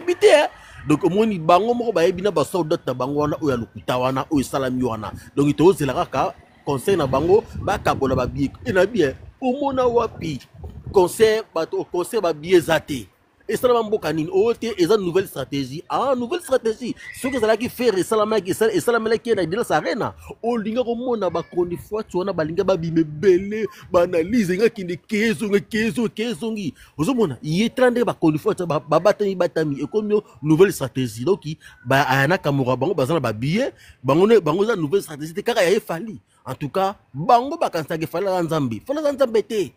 bité. Donc au moins ni bango moko ba yebina ba soldat na bango wana oya lukuta wana oya salami wana. Donc ito zelaka ka conseil na bango ba kabola ba billet. Et na bien au mona wapi conseil ba billet zate. Et ça m'a beaucoup ote et ça nouvelle stratégie. Ah nouvelle stratégie. Ce que ça là qui fait récemment qui ça et ça là qui est dans sa arena. O linga ko mona ba koni fois tu wana ba linga ba bime belé ba analyse nga ki ne kezo ngi. Ozo mona y trande ba koni fois ba batami et comme nouvelle stratégie. Donc ba ayana kamura bango bazana ba billet bango za nouvelle stratégie te kaka ya fali. En tout cas bango ba kansa ke fala nzambe. Fala nzambe te.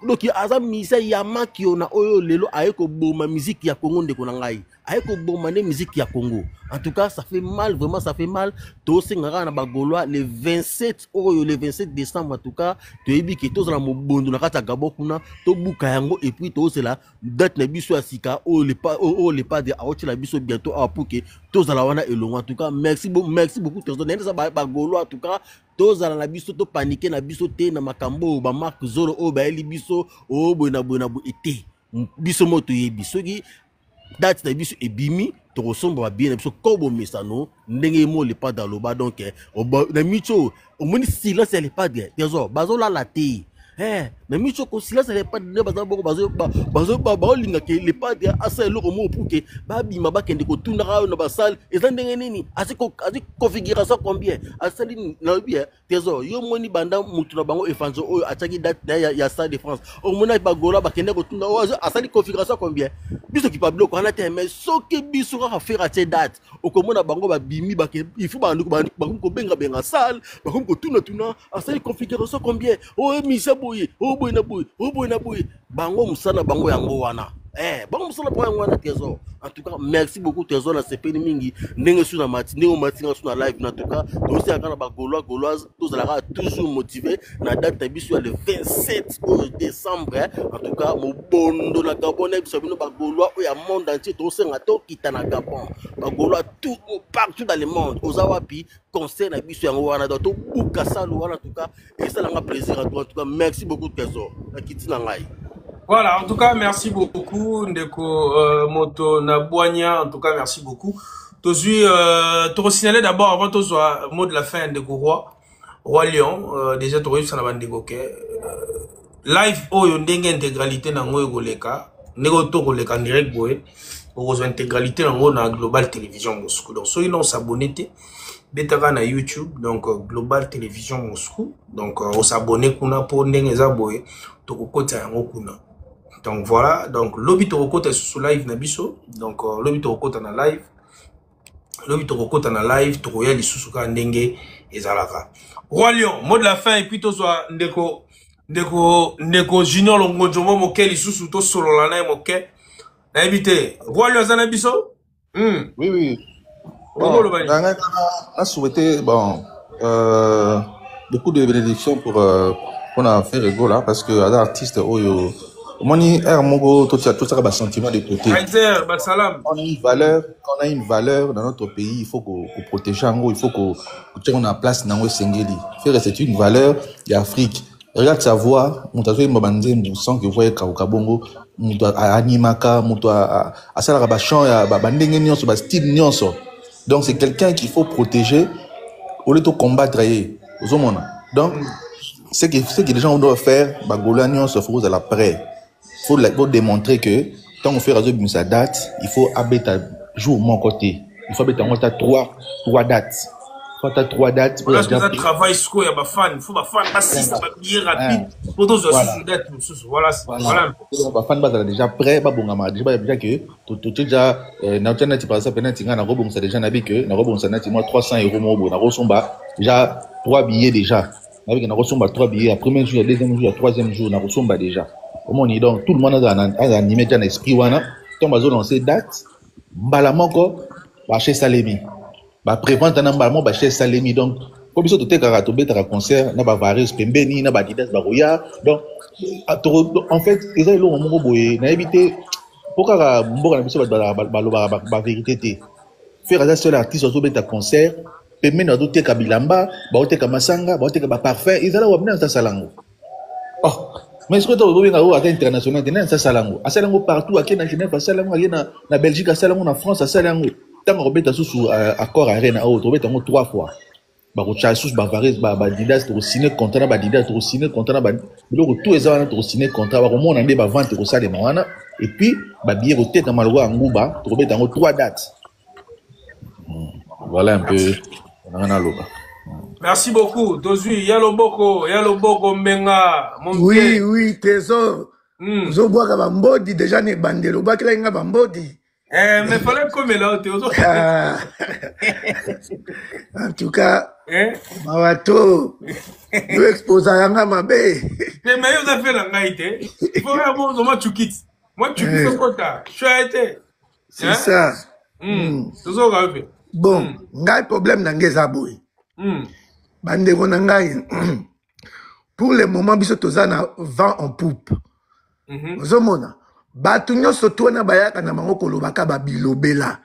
Donc aza misa ya maki ona oyo lelo ayeko boma musique ya Congo ndeko na ngai ayeko boma ne musique ya Congo. En tout cas ça fait mal, vraiment ça fait mal. To singara na bagolwa le 27 oyo le 27 décembre. En tout cas to yebi ke to za na mobondo na kata gabo kuna to buka yango et puis to c'est la date na biso ya sika o le pas de aochi la biso bientôt a pour que to za la wana elongo. En tout cas merci beaucoup to za ça bagolwa. En tout cas tous à la biso to paniquer na biso te na makambo ba marque zoro o ba eli biso o bona été biso moto ye biso ki date na biso ebimi to ressemble ba bien biso kobo mesano ndenge mo le pas dans le bas. Donc na micho au moins silence elle pas de désolé bazo la te na micho ko silence elle pas de bazo linga ke le pas de asa eloko mo pour que ba bima ba kende ko tuna ka na ba salle eza ndenge nini asi configuration combien asali na bien désolé yo moni banda mutu na bango efanzo oyo ataki date ya Stade de France au mona ba gola ba kende ko tuna asali configuration combien biso ki pa bloco na te mais soki biso ka faire cette date au komona bango ba bimi ba ke il faut ba ko benga salle ba ko tuna asali configuration combien o misa boye o boye na boye bango musana bango yango wana bango musana bango yango wana Trésor. En tout cas merci beaucoup Trésor na sepeli mingi ndenge sous na matinée au matin sous na live. En tout cas to aussi akana ba gauloise tous la toujours motivé na date biso le 27 décembre. En tout cas mo bondo na Gabon biso bino ba gaulois o ya monde entier to senga to kita na Gabon ba gaulois tout partout dans le monde ozawapi conseil na biso yango wana to buka salo wana. En tout cas et ça l'a plaisir à toi. En tout cas merci beaucoup Trésor na kitina ngai. Voilà, en tout cas, merci beaucoup, Ndeko Moto Nabouania. En tout cas, merci beaucoup. Tu signaler d'abord, avant tout, mot de la fin, Ndeko Roi Lion. Déjà, tu as réussi à la live, oh, yon dengue intégralité dans le Goleka. Nego to Goleka direct, boy. Pour intégralité dans la Global Télévision Moscou. Donc, soyez non s'abonner. Betara na YouTube, donc Global Télévision Moscou. Donc, on s'abonne kuna pour dengue zaboy. To kote yango kuna. Donc voilà, donc lobby Toroko est sur live nabiso, donc lobby Toroko est en live, Toroya li susuka ndenge ezalaka. Roi Lion, mot de la fin et puis to soit ndeko Junior Longojomo moke li susu to solo la na moke. Na éviter. Roi Lion zanabiso? Oui. Bon, on a souhaité beaucoup de bénédictions pour qu'on a fait rigolo là parce que les artistes oyo Moni Mogo, tout ça va sentiment de côté. On a une valeur dans notre pays, il faut qu'on protège il faut qu'on tienne en place dans le Sengeli. C'est une valeur d'Afrique. Regarde sa voix, on t'a fait Mbabandé, on sent que vous voyez Kabongo, on doit animaka, on doit à ça la rabachon, à bandenge nyonso, à style nyonso. Donc c'est quelqu'un qu'il faut protéger au lieu de combattre. Donc ce que les gens doivent faire, Bagola nyonso faut à la près. Faut démontrer que quand on fait résoudre sa date, il faut habiter jour mon côté. Il faut habiter en trois dates. Quand tu as 3 dates, voilà, parce que ça travaille ce qu'il y a des fans, il faut des fans pas 6 bien rapide pour tous les date voilà. Les fans sont déjà prêts, pas bon déjà que tu déjà n'as tu par exemple penalty na robon ça déjà nabi que na robon ça na moi 300 € mo bo na rosomba déjà 3 billets déjà. Avec na rosomba 3 billets, à premier jour, deuxième jour, troisième jour na rosomba déjà. Donc tout le monde a animé dans l'esprit wana tant bazo dans ces dates balamoko ba chez Salemi ba prévente na balamo ba chez Salemi. Donc comme ça tout est karato beta concert na ba various pembeni na ba didas ba roya. Donc en fait ils ont lo mongo boye na éviter pourquoi mboka na biso ba vérité té faire ça seul artiste au beta concert pembeni na doté ka bilamba ba oté ka masanga ba oté ka ba parfum ils allaient wabna dans salango. Oh Mais ce que tu as vu international, tu as salango. A salango partout, à Genève, à salango, à Belgique, à salango, en France, à salango. Tant qu'on a sous accord à Rennes, on a 3 fois. Bah, on a sous Bavaris, Didas, tu as signé contrat, Didas, tu as signé contrat, donc tous les ans, tu as signé contrat, au moins on a des ventes au salaire de et puis, billet au tête à Malwa, en Gouba, tu as 3 dates. Voilà un peu. Merci beaucoup. Tozui, Yalo Boko, Menga. Oui, oui, trésor. Zo bois bambodi, déjà ne bandelo, ba kila inga bambodi. Mais fallait comme là, En tout cas, Mawato, nous exposons à mabe. Mais vous avez fait la ngaïté. Il faut vraiment, moi tu quittes. Moi tu quittes quoi ça? Je suis arrêté. C'est ça. Toujours grave. Bon, ngai problème n'angeza boy. Bandeko nangai. Pour le moment, biso tozana vent en poupe. Ozomona. Batu nyonso tona bayaka na bango kolobaka ba bilobela.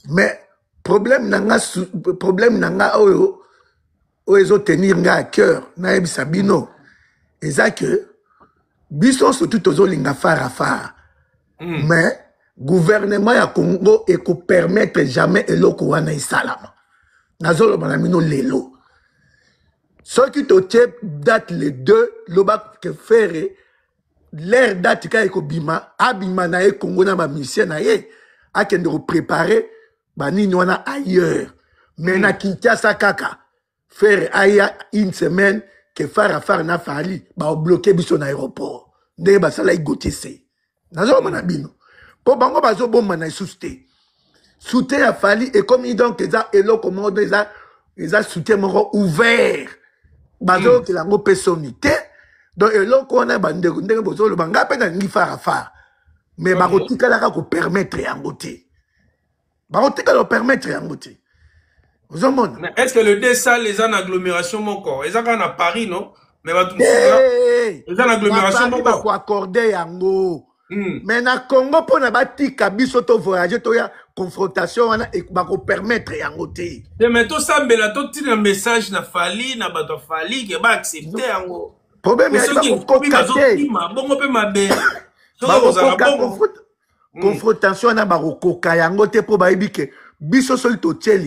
Mais problème nanga oyo ezo tenir nga à cœur na ebisa bino. Eza que biso surtout tozo linga fara. Mais gouvernement ya Congo et ko permettre jamais eloko wana isalama. Nazolo banamino lelo. Ceux qui te date les 2 loba que faire l'air date ka eko bima abima na e Congo na ba mission na ye akende ko préparer bani wana ailleurs. Mais na Kinshasa kaka faire aya une semaine que fara na fali ba bloquer biso na aéroport. Ndé ba sala igotise. Nazolo banabino. Po bango bazo bomba na sousté. Soutien a fallu et comme donc eza elo commande eza soutien moko ouvert. Bazo que lango personnalité. Donc elo ko na bande ndenge bozo lo banga pe na ngi fara. Mais bakotika la ko permettre yango te. Bakotika lo permettre yango te. Vous mais est-ce que le DSA les en agglomération mon corps? Ils ont à Paris non? Mais va tout les en agglomération mon corps. Ko accorder yango. Mais na Congo pour na batika biso to voyager to ya confrontation wana et ba ko permettre yango te. Mais tout ça mbela to tire un message na fali na bato fali que ba accepter yango. Problème ya ko kokate. Bongo pe mabe. Confrontation na ba ko koka yango te po ba ibike biso sol to tie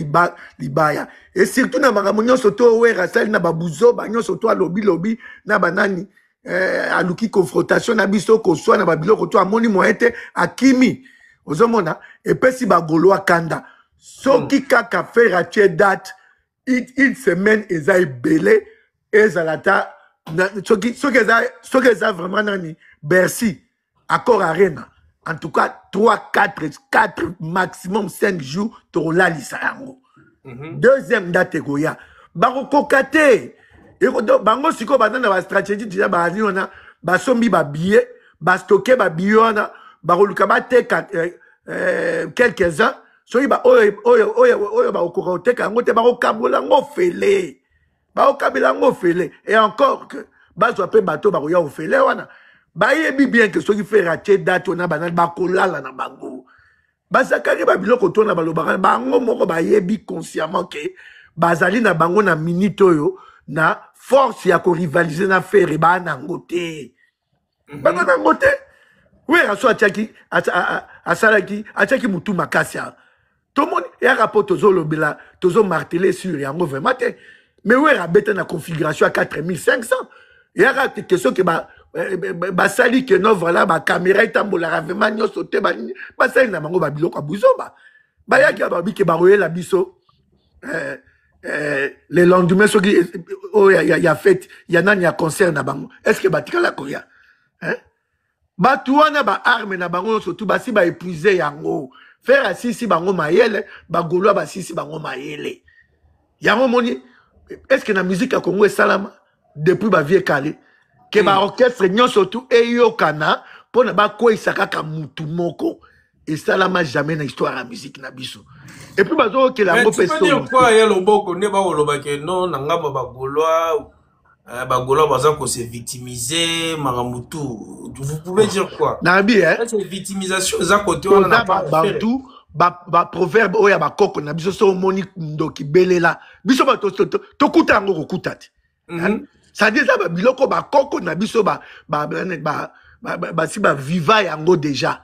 libaya et surtout na makambo nyonso to wera sali na babuzo ba nyonso to lobi na banani aluki confrontation na biso ko soa na babiloko to amoni moete akimi ozomona epesi bagolo akanda soki kaka faire atie date une semaine eza ebele ezalata soki eza vraiment nani Bercy accord arena en tout cas 4 maximum 5 jours to la lisango deuxième date goya bako kokate bango siko banana ba stratégie déjà ba aliona ba sombi ba billet ba stocker ba billet bakoluka bateka quelques-uns soki ba oyo bakokoka koteka yango te bakokabola yango fele bakokabela yango fele et encore que bazwa mpe bato bakoya ofele wana bayebi bien que soki fe ratie date wana banani bakolala na bango bazakaki babiloko tona balobaka bango moko bayebi consciemment ke bazali na bango na minute oyo na force ya ko rivaliser na faire ba nango te bana nango te oui aso atiaki asalaki atiaki mutu makasi tout le monde ya rapport tozolo bela tozo marteler sur yango vraiment te mais oui rabeta na configuration à 4500 ya question que basali que non voilà ba caméra etambola vraiment nyoso te basali na bango ba biloko abuzoba bayaki babi ke baroyela biso les lendemains ce qui y a fait y a nani a concert na bango est-ce que batikala koya hein batuana ba arme na bango surtout basi ba épuiser yango faire asisi bango mayele ba golo ba sisi bango mayele yango moni est-ce que na musique ya Congo salama depuis ba vie calé que ba orchestre nyon surtout eyokana pona ba ko isaka ka mutu moko et salama jamais na histoire la musique na biso. Et puis bazo que la tu peux dire quoi ya loboko ne ba oloba ke non nanga ba goloa baza ko se victimiser maramutu. Vous pouvez dire quoi? Nabi hein. C'est victimisation za côté on a pas tout ba proverbe oya ba koko na biso so moni ndoki belela. Biso ba to kuta ngo ko kutati. Ça dit ça, biloko ba koko na biso si viva yango déjà.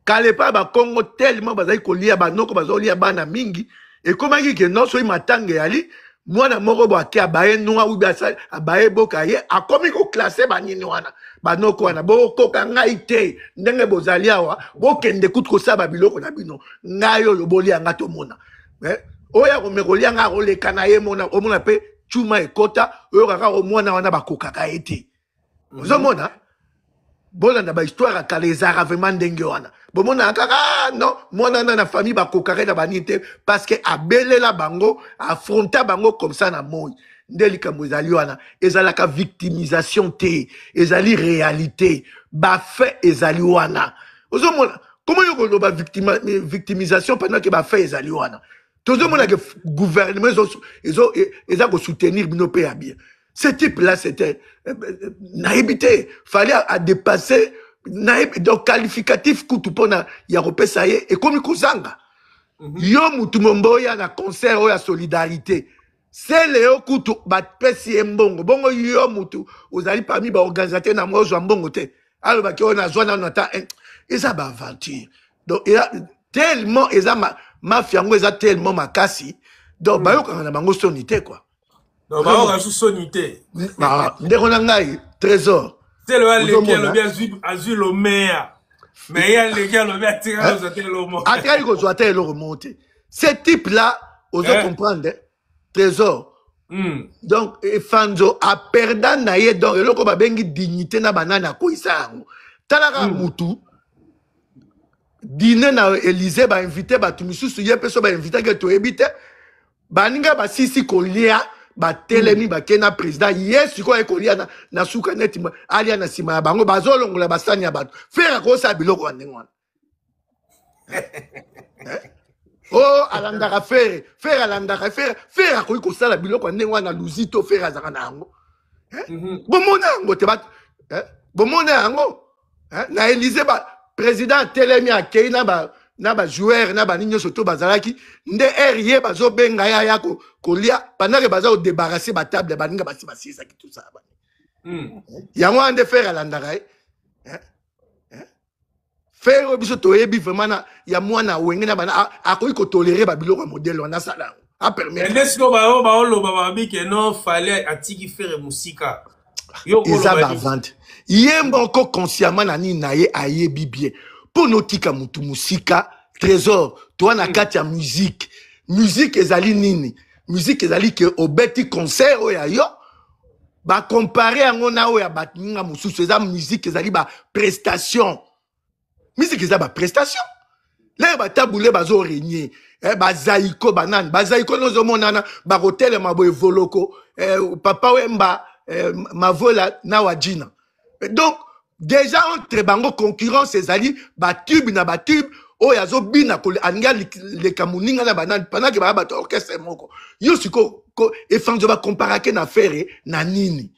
Kalepa ba Congo tellement bazali kolia ba noko bazolia bana mingi et comment ki non so imatange yali mwana moko bo akia bae noa ou bien ça bae boka ye a komi ko classer ba nini wana ba noko wana bo koka ngai te ndenge bozali awa bo kende kutu ko saba biloko na bino ngayo yo bolia ngato mona oya ko mekolia nga ko lekana ye mona omona pe chuma ekota oyo kaka omona wana ba koka ka ete ozomona bolanda ba histoire ka les arabes vraiment ndenge wana bomona kaka non mona na famille ba kokare na banite parce que abelela bango affronta bango comme ça na moi ndeli kambo ezali wana ezalaka victimisation te ezali réalité ba fait ezali wana ozomona comment yoko ba victimisation pendant que ba fait ezali wana tozomona que gouvernement ezo ko soutenir bino pe ya bien. Ce type-là, c'était naïbité. Fallait à dépasser donc qualificatif kutupona yarope ça y est et comme kozanga. Yo mutumombo ya na concert ya solidarité. C'est Léo kutu bat pesi mbongo. Bongo yo mutu ozali parmi ba organisateur na mo zo mbongo te. Alors ba ki ona zona na ta eza ba aventure. Donc il a tellement eza mafia ngo eza tellement makasi. Donc ba yo kana bango sonité quoi. Non, bah, on a sous sonité. Trésor. C'est le bien azul au maire. Mais il y a les gars, le bien tiré aux hôtels au monde. Attiré aux hôtels au remonté. Ce type-là, aux autres comprendre, Trésor. Donc, Fanzo a perdu naïe donc, et l'autre bengi dignité na banana kouisa. Talaka mutu. Dîner na Élysée ba invité ba tumisusu yepeso ba invité que tu évite. Baninga ba sisi kolia. Ba telemi ba kena président yesu ko ekolia na suka neti alia na sima ya bango bazolongola basani ya bato faire ko sa biloko wa ndengwana oh alandaka faire alandaka faire ko sala biloko wa ndengwana luzito faire azaka na yango bomona yango te bat bomona yango na Élysée ba président telemi akei na ba joueur na ba ninyo soto bazalaki nde RIE bazo benga ya kolia pendant que bazo débarrasser ba table ba ninga basi basisa ki tout ça ba yango ande faire alandaka faire biso toyebi vraiment na ya mwana wenge na bana akoki ko tolérer ba biloko modèle on a ça là a permettre est-ce que ba lo ba bi que non fallait atiki faire musika yo ko lo vente yemba ko consciemment na ni na ye ayebi bien. Pour notika mutu musika, Trésor, toi na kati ya musique. Musique ezali nini? Musique ezali ke obeti concert oya yo. Ba comparer yango na oya batinga mususu eza musique ezali ba prestation. Musique ezali ba prestation. Là ba taboule bazo régner. Ba zaiko banane, ba zaiko nozo monana ba hotel mabo evoloko. Papa wemba mavola na wajina. Donc déjà entre bango concurrence ezali ba tube na ba tube o yazo bina ko anga le kamuninga na banane pendant que ba ba orchestre moko yo siko ko e fanzo ba comparer na faire na nini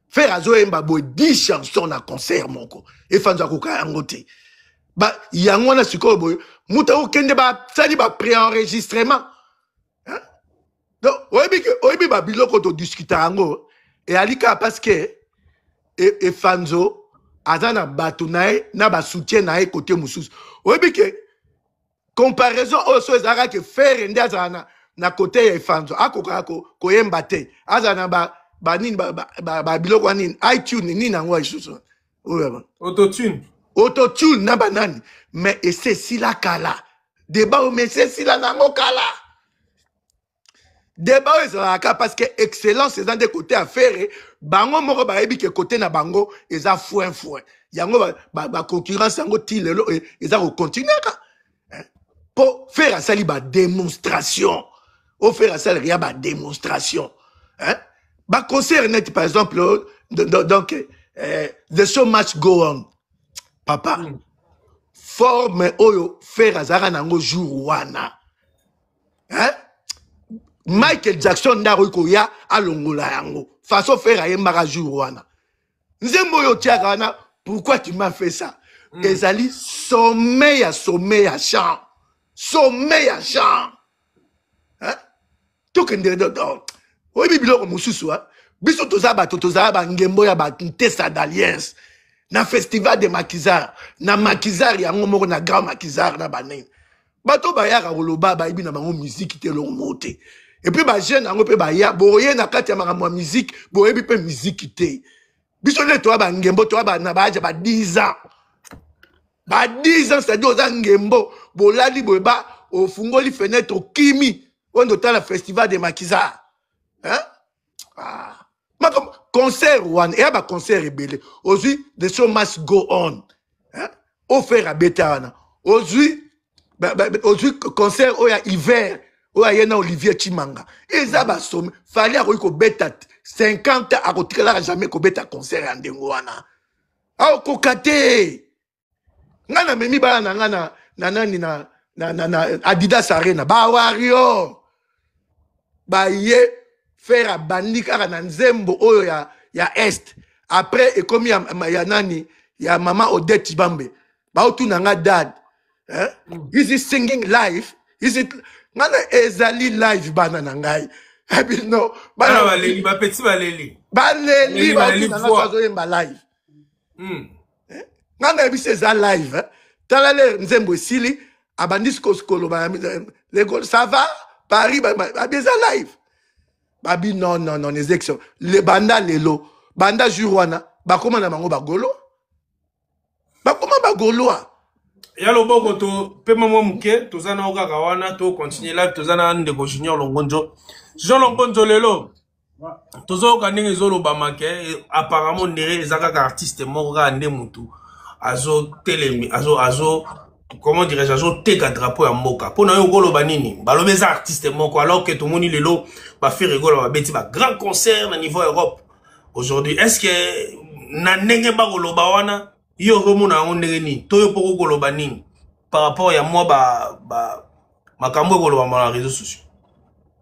faire azo emba boy 10 chansons na concert moko e fanzo ko ka ngote ba yango na siko boy muta o kende ba sali ba pré-enregistrement hein donc oyebi ba biloko to discuter ngo et alika parce que e fanzo azana bato nae na ba soutien nae côté mususu oyebi ke comparaison oso ezaka ke faire ndi azana na côté ya Fanzo akoka ko yemba te azana ba nini ba biloko nini iTunes nini nango isusu autotune na banani mais et c'est si la kala débat mais c'est si la nango kala débat ezaka parce que excellence c'est dans des côtés à faire bango moko ba yebi ke côté na bango eza foin yango ba concurrence yango tilelo eza ko continuer ka pour faire ça ba démonstration au faire ça rien ba démonstration hein ba concert net par exemple donc the show must go on papa forme oyo faire azara nango jour wana hein Michael Jackson ndaro ko ya alongola yango façon faire ayemba jour wana nzembo yo tiaka pourquoi tu m'as fait ça ezali sommet à chant hein tout que oui biloko mususu Biso toza bato toza ba ngembo ya ba ntesa d'alliance. Na festival de Makizar. Na Makizar ya ngomoko na grand Makizar na banene. Bato bayaka koloba ba ibi na bango musique te lo mote. Et puis ba jeune ango pe ba ya boye na kati ya makambo musique, boye bi pe musique te. Biso le to ba ngembo to ba na ba ja ba 10 ans. Ba 10 ans c'est-à-dire oza ngembo, bolali boye ba au fungoli fenêtre au kimi. On doit la festival de Makizar. Hein? Ah. Ma comme concert one et ba concert rebelle. Aujourd'hui the show must go on. Hein? Au faire à Betana. Aujourd'hui concert au ya hiver. Au ya na Olivier Chimanga. Et ça ba somme fallait ko beta 50 à retirer jamais ko beta concert en dengoana. Ah ko kate. Ngana memi ba na ngana na nani na Adidas Arena ba wario. Ba ye faire à bandi kaka na nzembo oyo ya est après et comme ya nani ya mama Odette Chibambe ba otu na nga dad hein is he singing live is it ngana ezali live bana na ngai no bana baleli ba petit baleli ba otu na nga zo yemba live ngana ebise za live tala le nzembo esili abandi skolo ba le ça va Paris ba bien live. Babi non, les élections. Les banda lelo, banda juruana, ba comment na bango bagolo? Ba comment bagolo a? Ya lo boko to pe mamo muke, to zana oga kawana to continuer live to zana ndeko junior longonjo. Jean longonjo lelo. To zo ka ndenge zo lo bamake, apparemment ndere ezaka ka artiste moko ande mutu. Azo telemi, azo comment dirais-je, azo teka drapeau ya mboka. Pona yo golo banini, balobe za artiste moko alors que tout moni lelo ba faire rigolo ba beti ba grand concert na niveau Europe. Aujourd'hui, est-ce que na ndenge ba golo ba wana yo romo na ndenge ni to yo poko golo banini par rapport ya moi ba makambo golo ba na réseaux sociaux.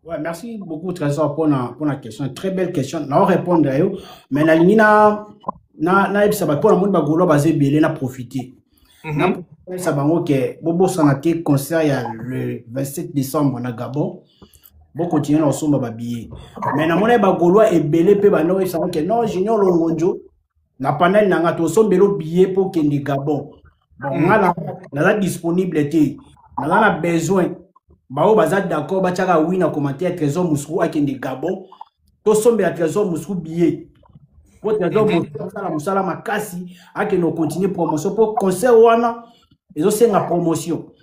Ouais, merci beaucoup Trésor pour la question, très belle question. Na répondre à yo, mais la ligne na ça va pour le monde ba golo ba zebele na profiter. Ça va ok, bobo sanate concert ya le 27 décembre na Gabon. Bon continuer na somba ba billet. Mais na mona ba goloa e belé pe ba no ça ok non junior longonjo na panel na ngato sombelo billet pour kende Gabon. Bon na disponibilité. Na besoin. Ba o baza d'accord ba tchaka oui na commentaire Trésor Moussou a kende Gabon. To sombela Trésor Moussou billet. Pour Trésor Moussou la musala makasi a que nous continuer promotion pour concert wana. Ils ont fait la promotion.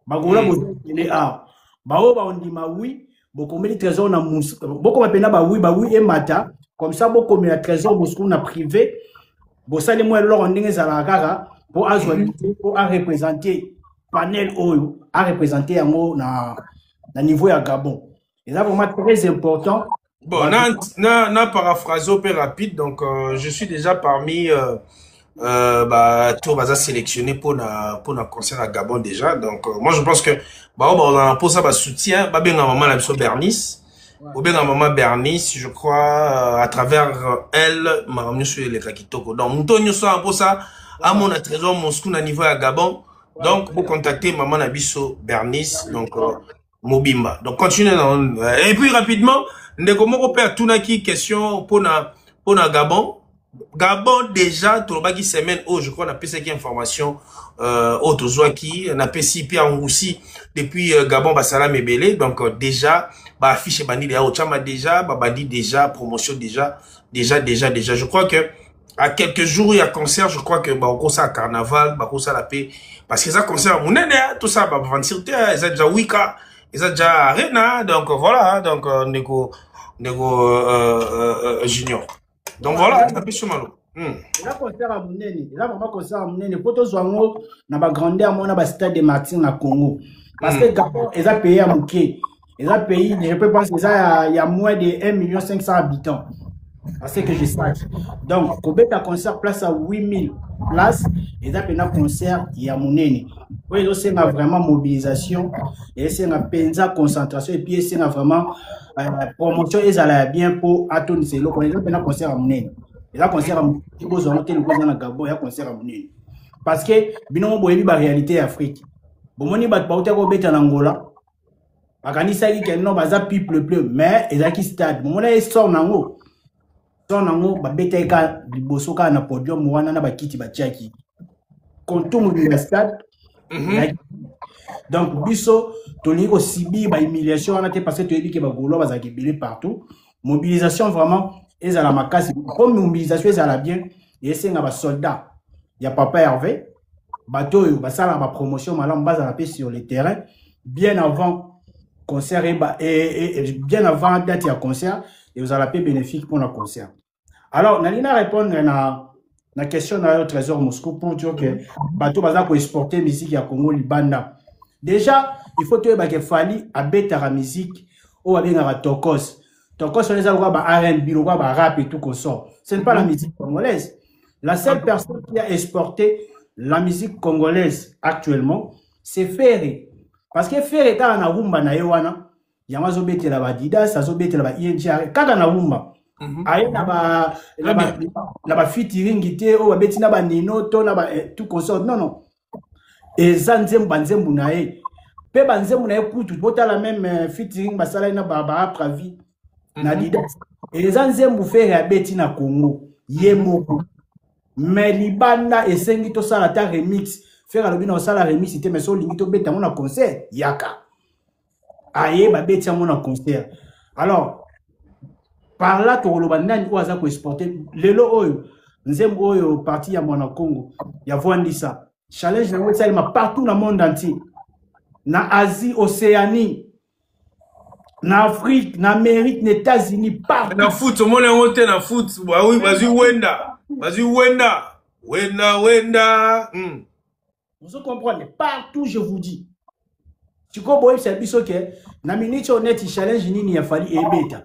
Bagola les a. Bao ba ondima oui. Beaucoup de trésors na mous. Beaucoup de ba oui et mata. Comme ça beaucoup de trésors Moscou na privé. Bo ça les moi leur on dingue za la kaka pour ajouter pour représenter panel oyo à représenter yango na niveau ya Gabon. Et là vraiment très important. Bon, na paraphraso peu rapide donc je suis déjà parmi tout va sélectionné pour na concert à Gabon déjà donc moi je pense que on a pour ça soutien bien maman la Bernice ou bien maman Bernice je crois à travers elle m'a ramené sur les Kakitoko donc Moutonio soit pour ça à mon trésor Moscou na niveau à Gabon donc pour contacter maman Nabiso Bernice donc Mobimba donc continuez et puis rapidement ndeko moko pe atunaki question pour na Gabon Gabon déjà tout le bas qui semaine oh je crois on a payé cette information au Tozouaki on a payé puis en Russie depuis Gabon Bassalam et Belé donc déjà bah affiche bandi de Aochama déjà bah bandi déjà promotion déjà je crois que à quelques jours il y a concert je crois que bah on ça carnaval bah on ça la paix parce que ça concert mon tout ça bah venir ça déjà Wika et ça déjà Arena donc voilà donc Nego Junior. Donc voilà, on a pu se malo. Là, concert à Mouneni. Là, vraiment, concert à Mouneni. Pour tous, on a grandeur, on a stade de Martin na Congo. Parce que Gabon, ils ont payé à Mouké. Ils ont payé, je peux penser, il y a moins de 1 500 000 habitants. C'est ce que je sache. Donc, Kobe a concert place à 8000 places. Ils ont payé un concert, il y a Mouneni. Oui, c'est vraiment mobilisation. Et c'est une pensa concentration. Et puis, c'est vraiment promotion. Ils allaient bien pour Atone Selo. Ils ont payé un concert à Mouneni. Et là, concert à Mouneni. Il y a un concert à Mouneni. Parce que, binon, il y a une réalité Afrique. Bon, on y a en Angola. Bakanisa qui est non, baza people bleu, mais ils ont qui stade. Bon, on a sort nango. son nango babeta eka liboso ka na podium wana na bakiti batiaki kontumu na stade. Donc biso toli ko sibi ba humiliation wana te parce que tu dis que ba golo ba zakibili partout. Mobilisation vraiment et à la makasi comme mobilisation est à la bien et c'est nga ba soldats. Il y a papa Hervé bateau yo basala ba promotion malam base à la paix sur le terrain bien avant concert et bien avant date ya concert et vous allez paix bénéfique pour le concert. Alors nalina répondre na question na Trésor Moscou pour dire que bateau baza ko exporter musique ya Congo Libanda. Déjà il faut que ba fali abeta la musique ou abenga ba tokos. Tokos on les a ba R&B, ba rap et tout qu'on sort. Ce n'est pas la musique congolaise. La seule personne qui a exporté la musique congolaise actuellement, c'est Ferré. Parce que Ferré est en Arumba na yewana, yamazo bete la badida, ça zo bete la ba INGR, kada na Arumba. Aye na ba featuring te o ba beti na ba Nino to na ba tout consort. Non. Et zanzem banzembu na ye. Pe banzembu na ye kutu bota la même featuring basala na ba pravi na dida. Et zanzembu Ferré abeti na Congo, yemoko. Mais Libanda et Sengito Salata remix. Faire le sala remix, c'était mais so limito beta mon concert. Yaka. Aye, ba beta mon concert. Alors, par là, tu as dit que exporter. Lelo oyo, nzem oyo parti à mon Congo. Ya voandi ça. Challenge na partout dans le monde entier. Na Asie, Océanie, na Afrique, na Amérique, na États-Unis, partout. Na foot, tout le monde est monté na foot. Bah oui, vas-y, Wenda. Vas-y, Wenda. Vous comprenez? Partout, je vous dis. Tu comprends, c'est biso que na minute honnête challenge nini ya fali ebeta.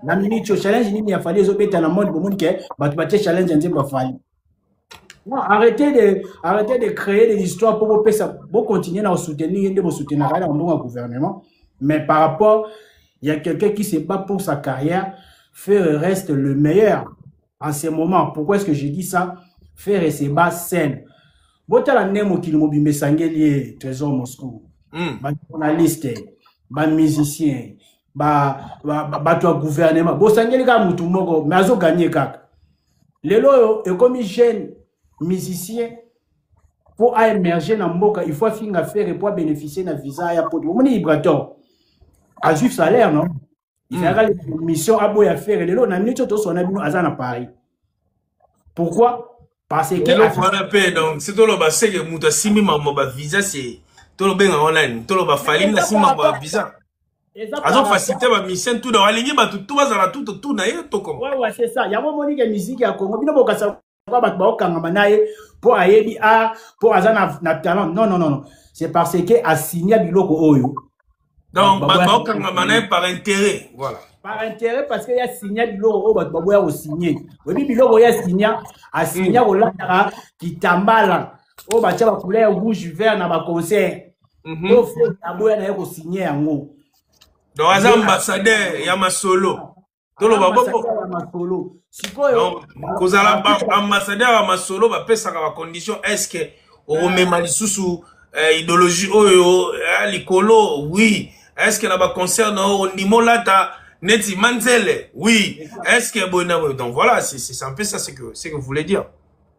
Na minute challenge nini ya fali ezobeta na monde bomoni que batu challenge nze ba fali. Non, arrêtez de créer des histoires pour vous continuer à soutenir le gouvernement. Mais par rapport, il y a quelqu'un qui se bat pour sa carrière, Ferré reste le meilleur en ce moment. Pourquoi est-ce que je dis ça? Ferré se bat scène. Botala nemo ki mobimbe sangeli Trésor Moscou. Ba journaliste, ba musicien, ba gouvernement. Bo sangeli ka mutu moko, mais azo gagner kaka. Lelo e comme jeune musicien pour émerger dans mboka, il faut finir faire pour bénéficier d'un visa ya pour moni Ibrator. À juif salaire non? Il fera les missions à boya faire lelo na minute to sona bino azana Paris. Pourquoi? Parce que donc c'est tout le basé que muta simi ma visa c'est tout le ben online tout le ba fali na sima ba visa azo faciliter ba mission tout dans alingi ba tout bazala tout na ye to comme ouais c'est ça ya moni que musique ya Congo bino bokasa ba ba okanga naye pour ayebi art pour azana na talent non c'est parce que a signé biloko oyo donc ba okanga naye par intérêt voilà. Par intérêt, parce qu'il y a signé biloko baboya au signé. Oui, biloko ya signé, a signé au lata qui tambala. O ba tia ba couleur rouge vert na ba concert. O fait baboya na ko signé yango. Donc az ambassadeur ya masolo. Tolo ba boko ya masolo. Sikoyo kozala ambassadeur ya masolo ba pesa ka condition est-ce que o mema lisusu idéologie oyo likolo oui. Est-ce que là ba concert no nimo lata Neti Manzele, oui. Est-ce que bon, donc voilà, c'est un peu ça, c'est que vous voulez dire.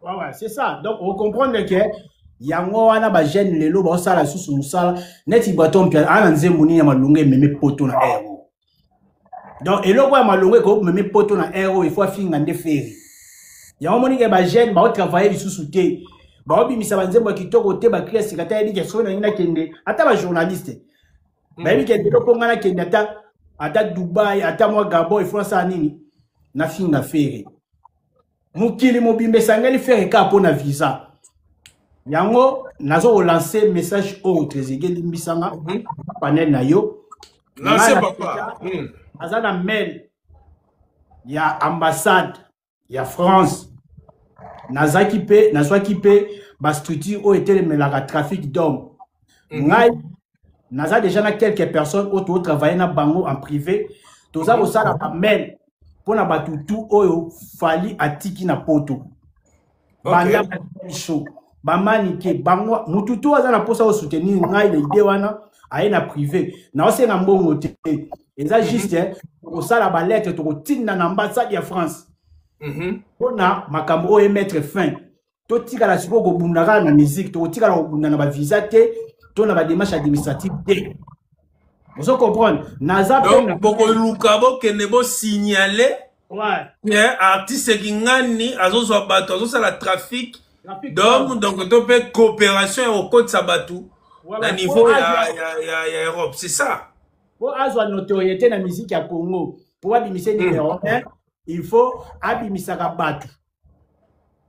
Ouais, c'est ça. Donc on comprend que yango wana ba jeune lelo ba sala susu musala neti batom pia ana nzemuni ya malunge meme poto na ero. Donc eloko ya malunge ko meme poto na ero il faut finga nde feri. Yango moni ke ba jeune ba travailler susu te. Ba obi misa banzembo kitoko te ba clear secrétaire di question na ina kende ata ba journaliste. Ba bi ke eloko ngana kende ata Dubai, ata moi Gabon, il faut ça nini na finga fere. Mukili mobimbe sangeli fere ka po na visa. Yango nazo lancer message au Trésor Limbisanga panel na yo. Lancez papa. Azana mail ya ambassade ya France. Nazaki pe ba structure o était le trafic d'hommes. Ngai Naza déjà na quelques personnes qui travaillent na bango en privé. Toza osala ba mail pour na batutu oyo fali atiki na poto. Banda show. Ba manike bango mututu aza na posa o soutenir ngai le idée wana aye na privé. Na ose na mbongo te. Et ça, juste, pour ça, la lettre, tu retiens dans l'ambassade de France. On a makambo et mettre fin. Tu tika la sipo ko bundaka na musique, tu tika la bundana ba visa te, tu na ba démarche administrative te. Vous comprenez? Naza donc boko lukabo que ne bo signaler. Ouais. Artiste qui ngani azozo bato azozo la trafic. Donc tu peux coopération au code sabatu. À niveau ya Europe, c'est ça. Pour avoir notoriété dans la musique à Congo, pour abimiser numéro 1, il faut abimiser Batu.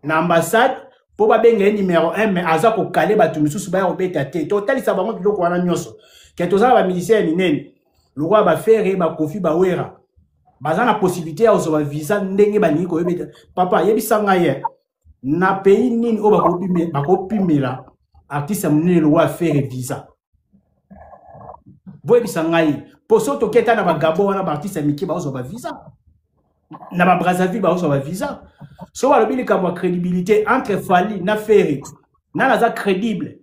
Dans l'ambassade, pour abimiser numéro 1, mais aza ko kale batu misusu ba obeta te. Total ça va monter ko wana nyoso. Que to za ba musicien ni nene. Le roi ba faire ba kofi ba wera. Baza na possibilité ya ozo ba visa ndenge ba ni ko obeta. Papa yebisanga ye. Na pays nini o ba ko pimela. Artiste munene le roi faire visa. Boy bisangai pour ça to keta na ba Gabon na ba artiste miki ba ozo ba visa. Na ba Brazzaville ba ozo ba visa. So ba lobili ka ba crédibilité entre Fally na Ferry. Na naza crédible.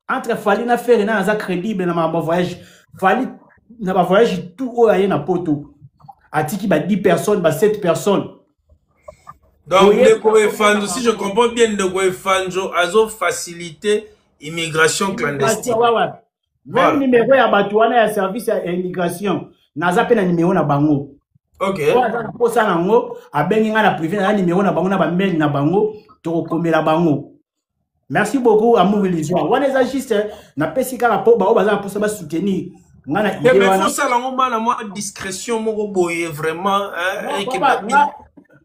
Entre Fally na Ferry na naza crédible na ba voyage. Fally na ba voyage tout o aye na poto. Atiki ba 10 personnes, ba 7 personnes. Donc si je comprends bien de Fanjo azo faciliter immigration clandestine. Même numéro ya batouana ya service ya immigration naza pe na numéro na bango. OK. Pour ça nango abengi nga na privé na numéro na bango na ba mail na bango to komela bango. Merci beaucoup à Mobilisation. Wana eza juste na pesika rapport ba o baza pour ça ba soutenir nga na idée wana. Mais faut ça nango na moi discrétion moko boye vraiment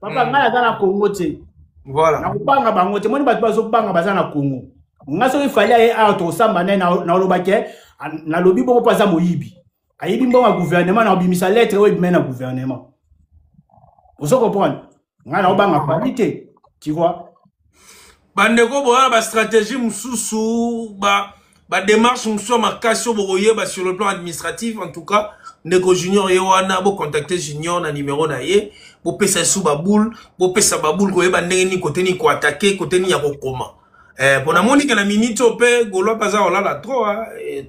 papa nga na Congo te. Voilà. Na kubanga bango te moni bato bazo banga baza na Congo. Nga so ifali aye auto samba na lobake na lobi bongo paza moyibi. Ayibi mbongo gouvernement na obimisa lettre o ebimena gouvernement. Vous comprenez? Nga na obanga qualité, tu vois. Bandeko boya ba stratégie mususu ba démarche mususu makasio boye ba sur le plan administratif en tout cas ndeko junior yewana bo contacter junior na numéro na ye bo pesa sou ba boule bo pesa ba boule ko yeba ndenge ni côté ni ko attaquer côté ni ya ko koma. Pour la monique la minute au père golo pas on la trop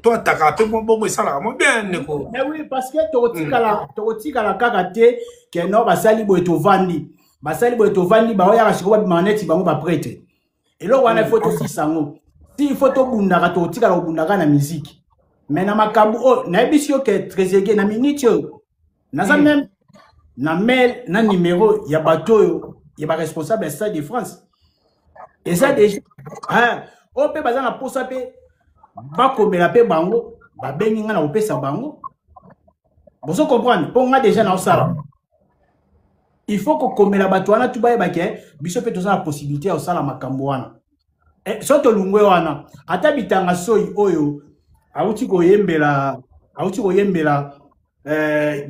toi t'as capé bon ça là moi bien neko. Mais oui parce que totika la kakate que no basali bo etovandi ba oya shiko ba maneti bango ba prêtre et là wana photo si sango si photo bundaka totika la bundaka na musique mais na makambu o na ebisio que trésorier na minute na même na mail na numéro ya bato ya ba responsable Stade de France. Et ça déjà on peut baza na posa pe ba komela pe bango ba bengi nga na opesa bango. Vous comprenez pour nga déjà na osala. Il faut que komela bato wana tu ba ke biso pe toza la possibilité ya osala makambo wana. Soto lungwe wana ata bitanga soyi oyo auti ko yembela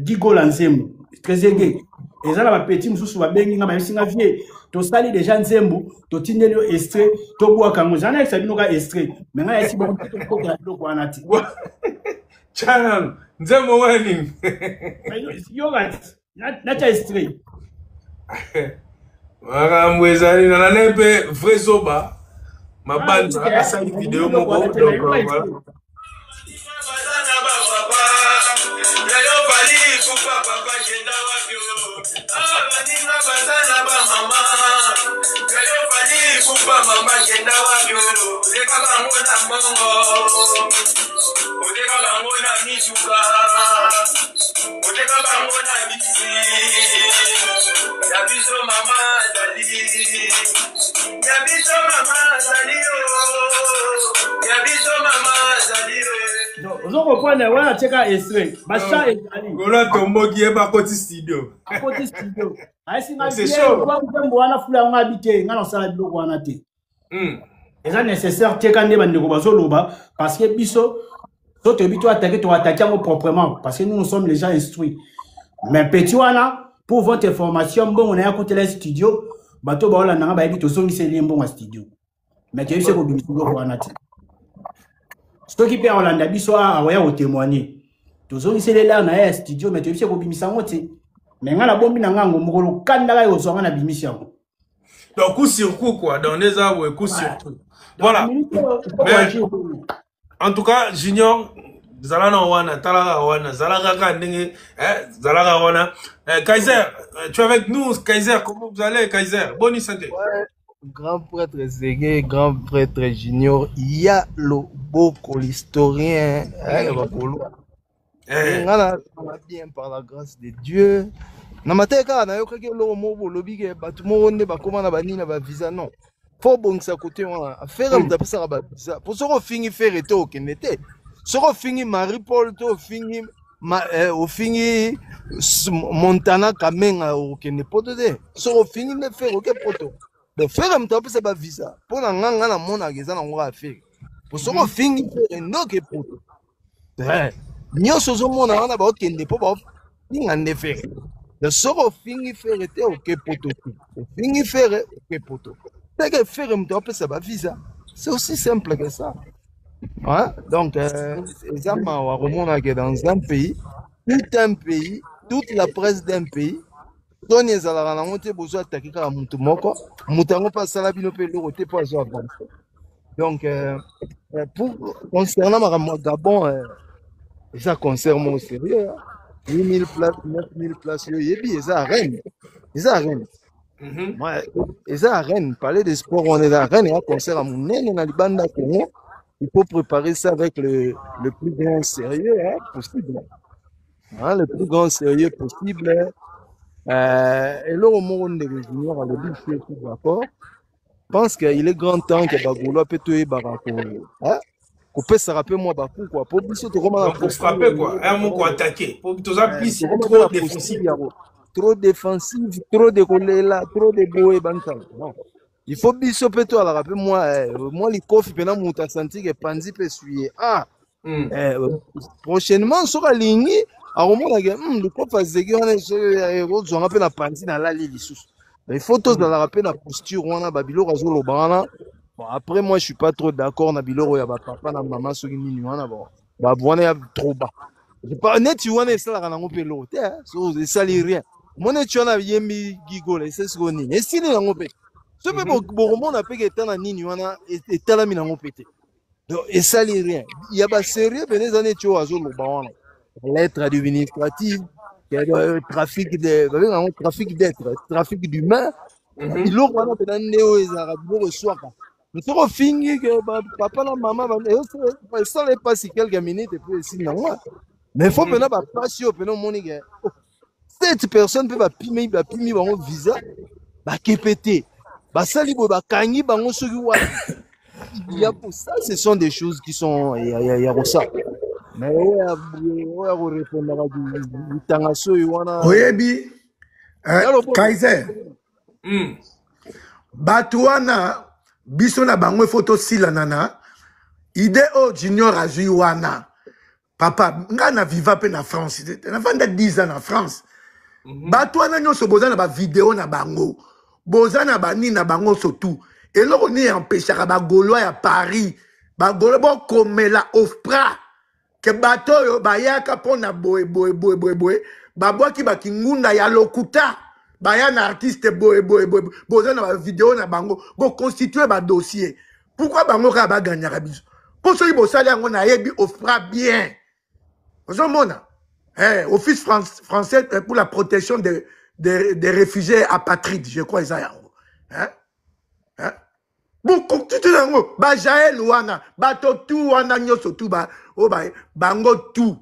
Gigo Lanzembo très égé. Et ça la petit mususu ba bengi nga ba singa vie to sali déjà nzembo to tindeli extrait to bwa kango jana exabino ka extrait mais nga yesi bon to ko ka do kwa nati channel nzembo wani yo na cha extrait waka mwezali na nepe vrezoba mabanda asa vidéo moko donc voilà. Vous comprenez, voilà, check out extrait. Bacha et Ali. Voilà, tombo qui est pas côté studio. À côté studio. C'est chaud. C'est nécessaire check out les bandeko parce que biso toi tu attaquer proprement parce que nous sommes les gens instruits. Mais petit wana pour votre information bon on est à côté de studio bato ba ola nanga ba yebi to songi se limbo en studio. Mais tu sais ko biso wana te. Ce qui peut Hollande biso a waya o témoigner. Tozongi sele là na studio mais tu sais ko bimisa ngote. Mais ngala bombi na ngango mokolo kanda yo zo na bimisa ngo. Donc coup sur coup quoi dans les arbres coup sur coup. Voilà. Mais, en tout cas Junior Zalana wana, talaga wana, zalaga kandenge, zalaga wana. Kaiser, tu es avec nous, Kaiser, comment vous allez, Kaiser? Bonne santé. Ouais, grand prêtre Zégué, grand prêtre Junior, il y a le Boko, l'historien, on a bien par la grâce de Dieu. Namateka na yoka ke lo mo lobi ke batu mo ne ba koma na bani na ba visa non. Faut bon ça côté wana affaire mta pesa ba visa. Pour soko fingi faire to kenete. Soko fingi Marie-Paul to fingi au fingi Montana Kamenga au kene poto de. Soko fingi ne faire ok poto. De faire mta pesa ba visa. Pour na nganga na mona geza na ngwa affaire. Pour soko fingi faire no ke poto. Nyoso zo mona wana ba okende po ba finga ne faire. Le sort fingi faire était ok poto. Fingi faire ok poto. Dès que faire ça va visa. C'est aussi simple que ça. Hein? Donc, les hommes dans un pays, tout un pays, toute la presse d'un pays, donne les alarmes à monter besoin d'attaquer à Moutoumoko. Moutango passe à la binope l'oroté pour avoir avancé. Donc, concernant ma Gabon, ça concerne au sérieux. 8000 places, 9000 places, ils à Rennes. Ils à Rennes. Ils à Rennes. Parler des sports, on est à Rennes, il y a un concert à Mounen, on a Libanda Congo. Il faut préparer ça avec le plus grand sérieux possible. Hein, le plus grand sérieux possible. Et là, au moment où on est juniors, on le dit, je suis tout d'accord. Je pense qu'il est grand temps que Bagolo peut te barako. Couper ça rappelle moi Bakou quoi. Pour biso to comment pour frapper quoi, un mot pour attaquer. Pour tous appuyer trop défensif. Trop défensif, trop décollé là, trop de boé bantam. Non. Il faut biso peut toi rappelle moi moi les coffres pena muta senti que Panzi peut suyer. Prochainement sur la ligne à moment là le coffre Zégué on est on rappelle la Panzi dans la ligne sous. Les photos dans la rappel la posture on a Babilo Razolo Bana. Bon, après, moi, je suis pas trop d'accord. Nabilo, il y a papa, na maman, sur une ligne, bon. Bah, bon, est trop bas. Je pas honnête, tu vois, ça, là, on peut l'autre, c'est ça, rien. Mon tu en as yemi gigole, c'est ce qu'on est. Et si, on peut. Ce que bon, on a payé que t'as la ligne, on a, et t'as la mine, on peut. Donc, et ça, rien. Il y a pas sérieux, mais les années, tu vois, lettre administrative, trafic d'être, trafic d'humains. Il y a un néo, ils ont reçu. Mais si on finit que papa et maman, ça n'est pas si quelques minutes et puis ici, non. Mais il faut que nous passions, que nous monique. Cette personne peut pimer un visa, képéter. Ça libre, kangi, il y a pour ça, ce sont des choses qui sont, il y a ça. Mais on va répondre à du tangasso, Oyebi, Kaiser. Batouana. Biso na bango photo sila nana ide o junior azui wana papa nga na viva pe na France na vanda 10 ans na France batouana nyonso boza na ba vidéo na bango boza na bani na bango surtout eloko ni empêchera ba gaulois ya Paris ba gaulois bo komela ofpra ke bato yo bayaka pona boy babwaki bakingunda ya lokuta baya na artiste boy boza na ba vidéo na bango bo constituer ba dossier pourquoi bango ka ba gagner biso pour ceux qui bosali yango na yebi ofra bien ozomona office français pour la protection des réfugiés apatrides je crois ça yango bon constituer yango ba Jaël wana bato tout wana nyoso tout ba bango tout.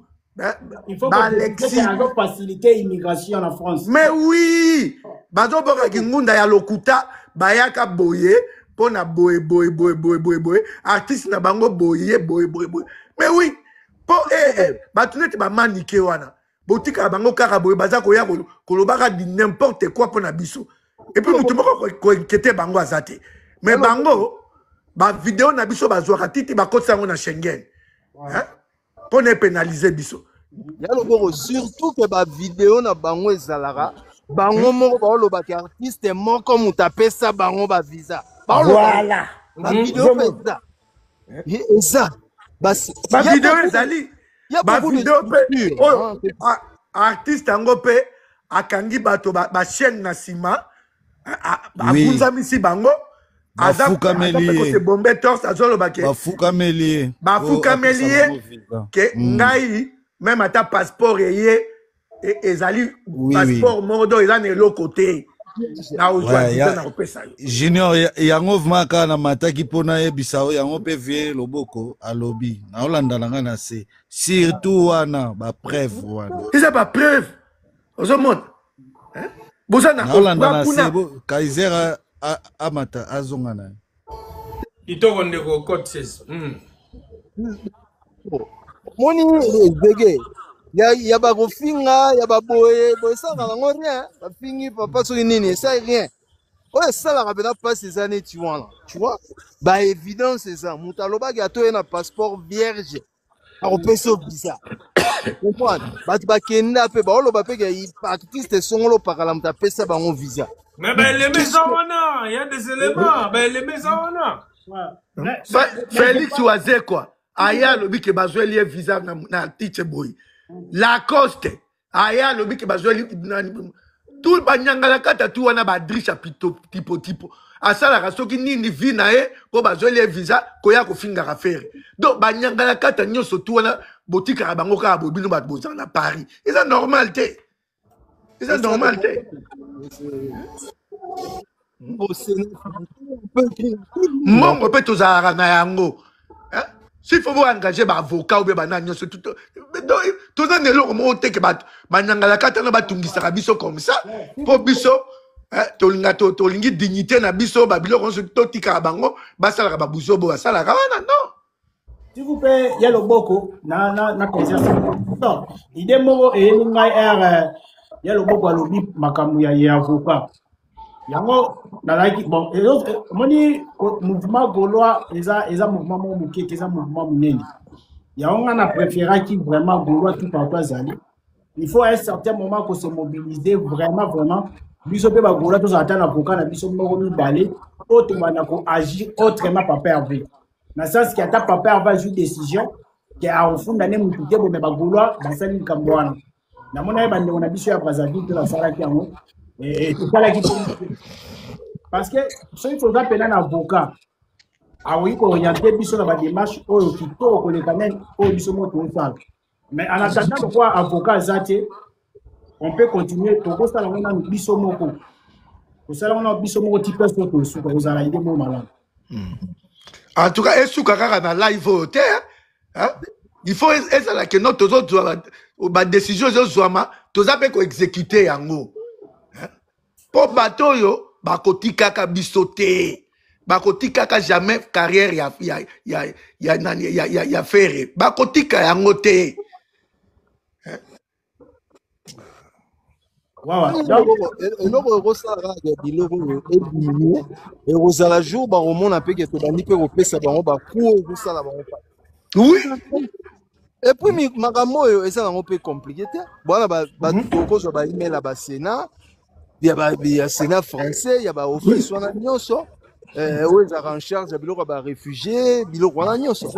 Il faut que faciliter l'immigration en France. Mais oui, bazo boka kingunda ya lokuta bayaka boye pona boye artiste na bango boye. Mais oui, po batunete ba manike wana. Botika bango kaka boye baza koya kolobaka di n'importe quoi pona biso. Et puis mutu moko ko inquiéter bango azate. Mais bango ba vidéo na biso bazwaka titi ba kotsa ngo na Schengen. Hein? Pour ne pénaliser biso. Il y a le surtout que la vidéo na bango ezalara bango moko ba lo ba artiste moko comme taper ça bango ba visa. Voilà. La vidéo ça. Et ça ba vidéo ezali. Ba vidéo pe artiste ngo pe akangi bato ba chaîne na sima a kunza misi bango Azapeko se bombe torse azoloba ke bafukameli ke ngai même ata passeport eye ezali passeport modo ezana eloko te na ozwa na kopesa yo Junior yango vmaka na mataki mpona yebisa o yango mpe vie loboko alobi na olanda nanga na se surtout wana ba preuve wana eza ba preuve ozomona bozana olanda na se Kaiser amata azonga na kitoko ndeko code 16 moni ezege ya bakofinga ya baboye boyesanga nango rien bafingi papa soki nini esa rien oyo esalaka mpena mpasi eza neti wana tu vois baévidence eza moto alobaki atoye na passeport vierge akopesa yo visa comprendre bato bakende mpe baoloba mpe ke artiste songolo opakala moto apesa bango visa mais baeleme eza wana ya des éléments baeleme eza wana Félix Wazekwa aya alobi ke bazweli ye visa na tiche boy Lacoste aya alobi ke bazweli tout banyangala kata tu wana badrisha tipo asalaka soki nini vi na ye po bazweli ye visa koya kofingaka fere donc banyangala kata nyonso tu wana botikaka bango kaka bobino bato bozala na Paris eza normal te mongo mpe tozalaka na yango s'il faut vous engager ba avocat ou bien banani nyonso toza na eloko moko te ke bato banyangala kata na batungisaka biso comme ça po biso tolingi dignité na biso babiloko nyonso totikaka bango basalaka babuzo bo basalaka wana non. S'il vous plaît, il y a le boko na conversation. Non, idée moko et ngai il y a le boko alobi makamu ya avocat. Yango na like bon moni mouvement gaulois eza mouvement mo qui eza mouvement munene. Yango na préféra qui vraiment gaulois tout partout azali. Il faut à un certain moment qu'on se mobiliser vraiment biso pe ba gaulois tous attendre avocat na biso moko mi balé autrement ko agir autrement pas perdre. Na sens qui ata papa va jouer décision qui a au fond d'année mututé bo me ba gaulois basali kambwana. Na mona ba ndeko na biso ya Brazzaville to la sala ki yango et tout ça là qui parce que ce il faudra appeler un avocat a oui ko orienter biso na ba démarche oyo kitoko ko le kanel oyo biso mo to faire mais en attendant quoi avocat zate on peut continuer to ko sala ngona biso moko ko sala ngona biso moko type so to suka ko zala ide mo malade en tout cas esuka kaka na live ote hein il faut ezala que notre autres ba décision zo zwama toza pe ko exécuter yango po bato yo bakotika ka biso te bakotika ka jamais carrière ya faire bakotika yango te eloko ekosalaka ya biloko oyo ebimi ekozala jour bakomona mpe ke tobandi mpe kopesa bango bacour ekosala bango pa oui epuis makambo oyo eza nango mpe compliqué te bwana bato tokozwa baemail ya basénat ya sénat français ya baoffice wana nyonso oyo ezalaka en charge ya biloko ya baréfugié biloko wana nyonso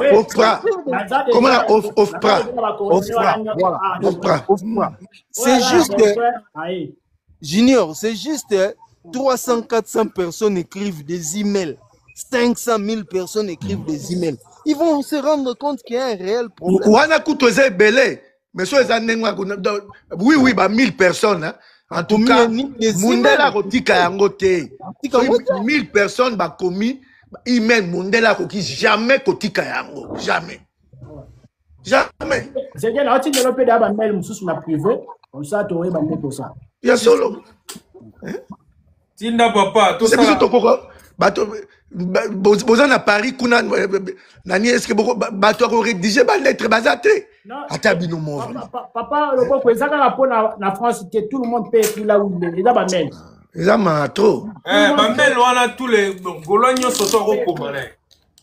c'est juste Junior, c'est juste 300-400 personnes écrivent des emails 500 000 personnes écrivent des emails. Ils vont se rendre compte qu'il y a un réel problème. Oui, 1000 personnes. Hein. En tout cas, Mundela Rotika Yangote. 1000 personnes ont commis email Mundela Roki jamais Kotika Yango. Jamais. Jamais. C'est bien, là, tu ne peux pas mail sur la privée. Comme ça, tu aurais bandé pour ça. Il y a solo. Tinda papa, tout ça. Bozan à Paris, kuna nani est-ce que bato a rédigé ba lettre bazate. Atabino mon. Papa, le peuple ça quand rapport na France que tout le monde peut écrire là où il est là ba mail. Ça m'a trop. Ba mail wana tous les Gologno soto ko komane.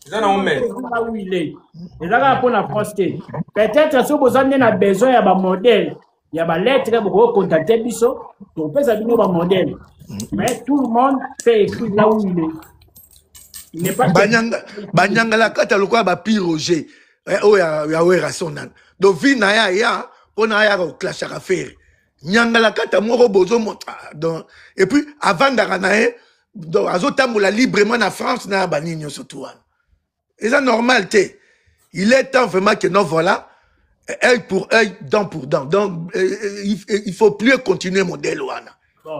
Ça na mail. Là où il est. Et là rapport na France que peut-être si vous avez un besoin ya ba modèle, ya ba lettre pour contacter biso, on peut ça bino ba modèle. Mais tout le monde peut écrire là où il est. Banyanga la kata lokwa ba piroger ya wera sonan donc vina ya on a ya clash à faire nyanga la kata moko bozo monta donc et puis avant d'aranae donc azotambola librement en France na banini surtout. Et ça normal té. Il est temps vraiment que non voilà œil pour œil, dent pour dent. Donc il faut plus continuer modèle wana.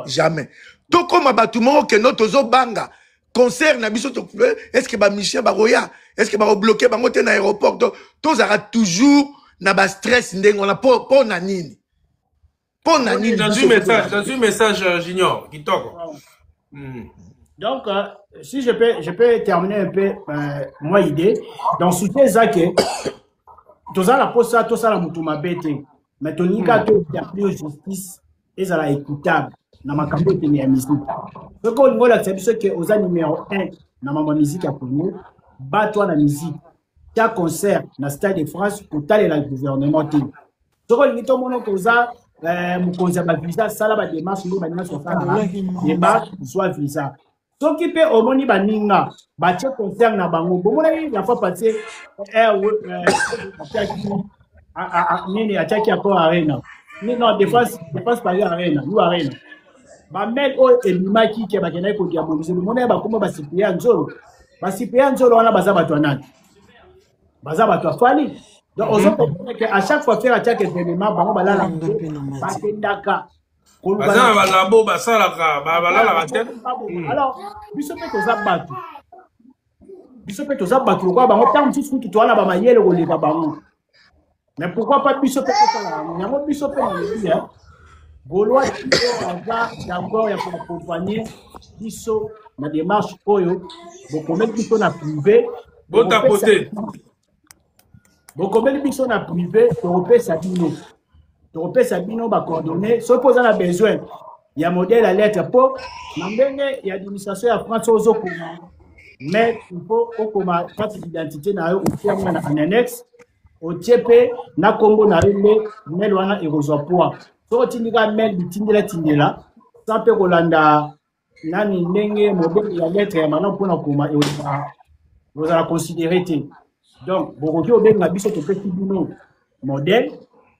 Jamais. Tout comme abatuma que notre zo banga concert na biso to est-ce que ba Michel Baroya est-ce que ba bloquer bango te na aéroport donc tous aura toujours na ba stress ndenge on a pour na nini. Pour na nini. Dans un message Junior qui toque. Donc, si je peux terminer un peu mon idée. Dans ce soutien, Zake, tout ça, la poste, tout ça, la moutouma bête. Mais ton nika, tout y a plus de justice et ça, la écoutable. Dans ma campagne, il y a musique. Ce qu'on voit là, c'est que aux numéro 1, dans ma musique à Congo, bat-toi la musique. Tu as concert dans le Stade de France pour taler le gouvernement. Ce qu'on dit, tout le monde, tout ça, mon conseil, ma visa, ça, la démarche, nous, maintenant, sur ça, démarche, soit visa. Ce qui peut au moins baninga, bâtir concert na bango. Bon, la fois passée, nini attaque à quoi arena. Non, défense par arena, nous arena. Ba mel o elima ki ke bakena ko diaboliser. Mon ba kuma ba sipia nzolo. Ba sipia nzolo wana baza bato nani. Baza bato fali. Donc aux autres que à chaque fois faire attaque événement bango balala ba tendaka. Alors, biso pe toza batu. Biso pe toza batu quoi bango tant petit foot to wana ba mayele ko leba bango. Mais pourquoi pas biso pe to la nyamo biso pe ni hein. Gaulois d'accord ya pour accompagner biso na démarche oyo donc mettre biso na privé bon tapoter. Donc mettre biso na privé européen sabino. Européen sabino ba coordonner ce pose a besoin. Il y a modèle à lettre pour il y a administration à France aux autres mais il faut au comment carte d'identité na au ferme en annexe au TP na combo na remé mais wana et reçoit so tindika mel bitindela tindela ça peut kolanda nani ndenge modèle ya lettre ya maintenant pour na koma et vous allez considérer donc bokoki obenga biso to petit bino modèle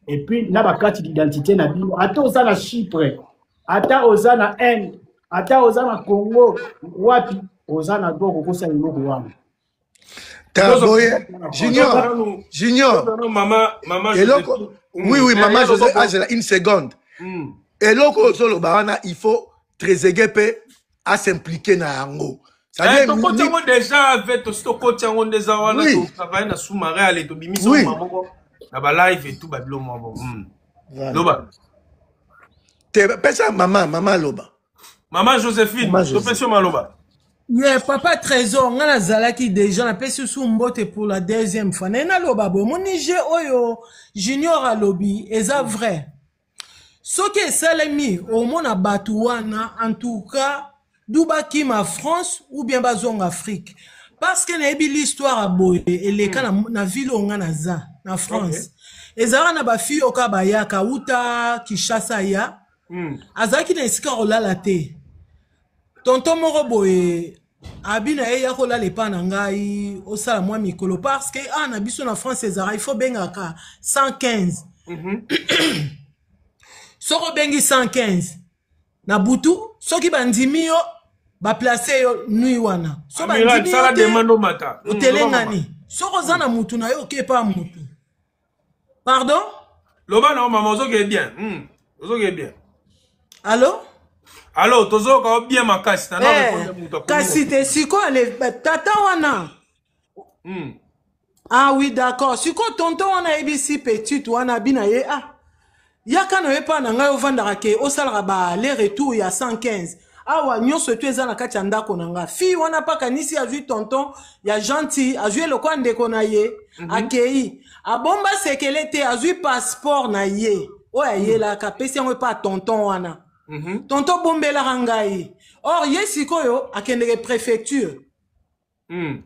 et puis na ba carte d'identité na bino ata oza na Chypre ata oza na Inde ata oza na Congo wapi oza na doko kosa iloko wana Junior maman oui maman José Angela une seconde et loko solo baana il faut trezegepe à s'impliquer na yango ça veut dire que déjà avec to coach yango déjà wana to travailler na sous-marin aller to bimiso maman na ba live et tout ba bilo mo loba te pesa maman loba maman Joséphine to pesa maloba. Yeah, papa Trésor, on a zalaki déjà, on a payé sous mbote pour la deuxième fois. Nena loba bo, mon Niger oyo, junior à lobby, et ça vrai. Ce que salemi, au monde à Batouana, en tout cas, d'ouba qui ma France, ou bien bazong Afrique. Parce que n'a eu l'histoire à boye, et les cas na ville on a za, na France. Et ça na ba fi okabaya, kauta, Kishasa ya, azaki na iska ola la te. Tonton Moroboe, abina e yakola le panangai, osala moi mikolo parce que na biso na France ezara il faut bengaka 115. Soko bengi 115. Na butu, soki bandimi yo ba placer yo nui wana. So bandimi sala demando mata. Utelengani. Soko zana mutu na yo ke pa mutu. Pardon? Loba na maman ozo ke bien. Ozo ke bien. Allô? Alors, tozo ka bien makasi na na kasi te siko ale tata wana. Ah oui d'accord. Siko tonton wana ebisi petite wana bina ye yaka no epa na ngai ovandaka ke osalaka ba les retour ya 115. Awa nyonso tu eza na kati ya ndako na nga. Fi wana paka nisi azwi tonton ya gentil, azwi lokwa ndeko na ye, akei. Abomba sekele te azwi passeport na ye. Oya ye la ka pesi yango pa tonton wana. Tonton bombela rangai. Or yesikoyo akendeke préfecture.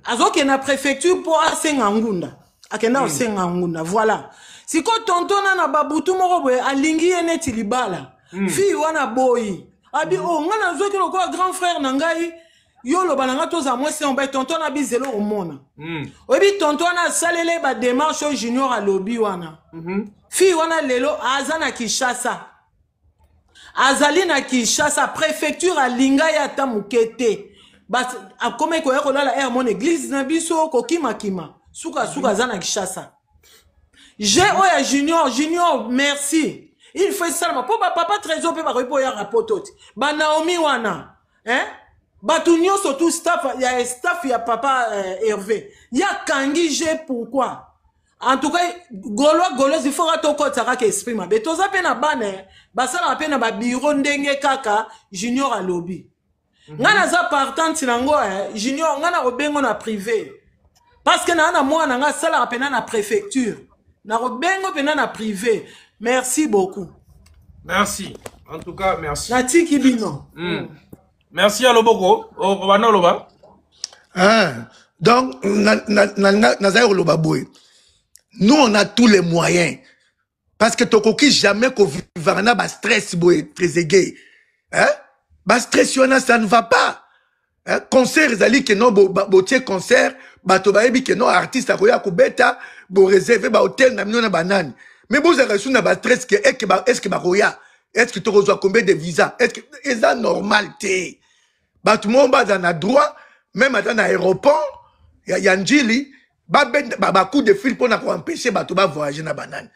Azoke na préfecture pour asenga ngunda. Akenda osenga ngunda. Voilà. Siko tonton na babutu moko boye alingi eneti libala. Fi wana boyi. Abi ngana zoki loko grand frère na ngai yolo bananga toza mwese on bay tonton na bizelo omona. Obi tonton na salele ba démarche junior à lobby wana. Fi wana lelo azana Kishasa. azali na Kinshasa préfecture alinga ya tamukete akome ko yako lala mon église na biso ko kima suka za na Kinshasa j'ai oya junior merci il faut ça pour papa trésor pe ba repo ya rapototi ba Naomi wana batu nyonso tout staff ya papa Hervé ya kangi j'ai pourquoi en tout cas golo il faut ratoko tsaka ke exprime be toza pe na bane basala pe na ba bureau ndenge kaka junior a lobby ngana za partante nango junior ngana robengo na privé parce que na mwana nga sala pe na préfecture na robengo pe na privé merci beaucoup merci en tout cas merci Nati Kibino merci à Loboko Obana Loba donc Nazaire Loba boy. Nous, on a tous les moyens. Parce que tokoki jamais qu'on vivra na ba stress boy très aigué. Ba stress yona ça ne va pas. Concert zali que non bo tie concert, ba to ba ebi que non artiste akoya ko beta bo réserver ba hôtel na mino na banane. Mais bo za reçu na ba stress que est-ce que ba roya, est-ce que tu reçois combien de visas? Est-ce ça normalité? Ba tout le monde ba na droit même dans aéroport, ya njili coup de fil pour empêcher bato ba voyager na banane.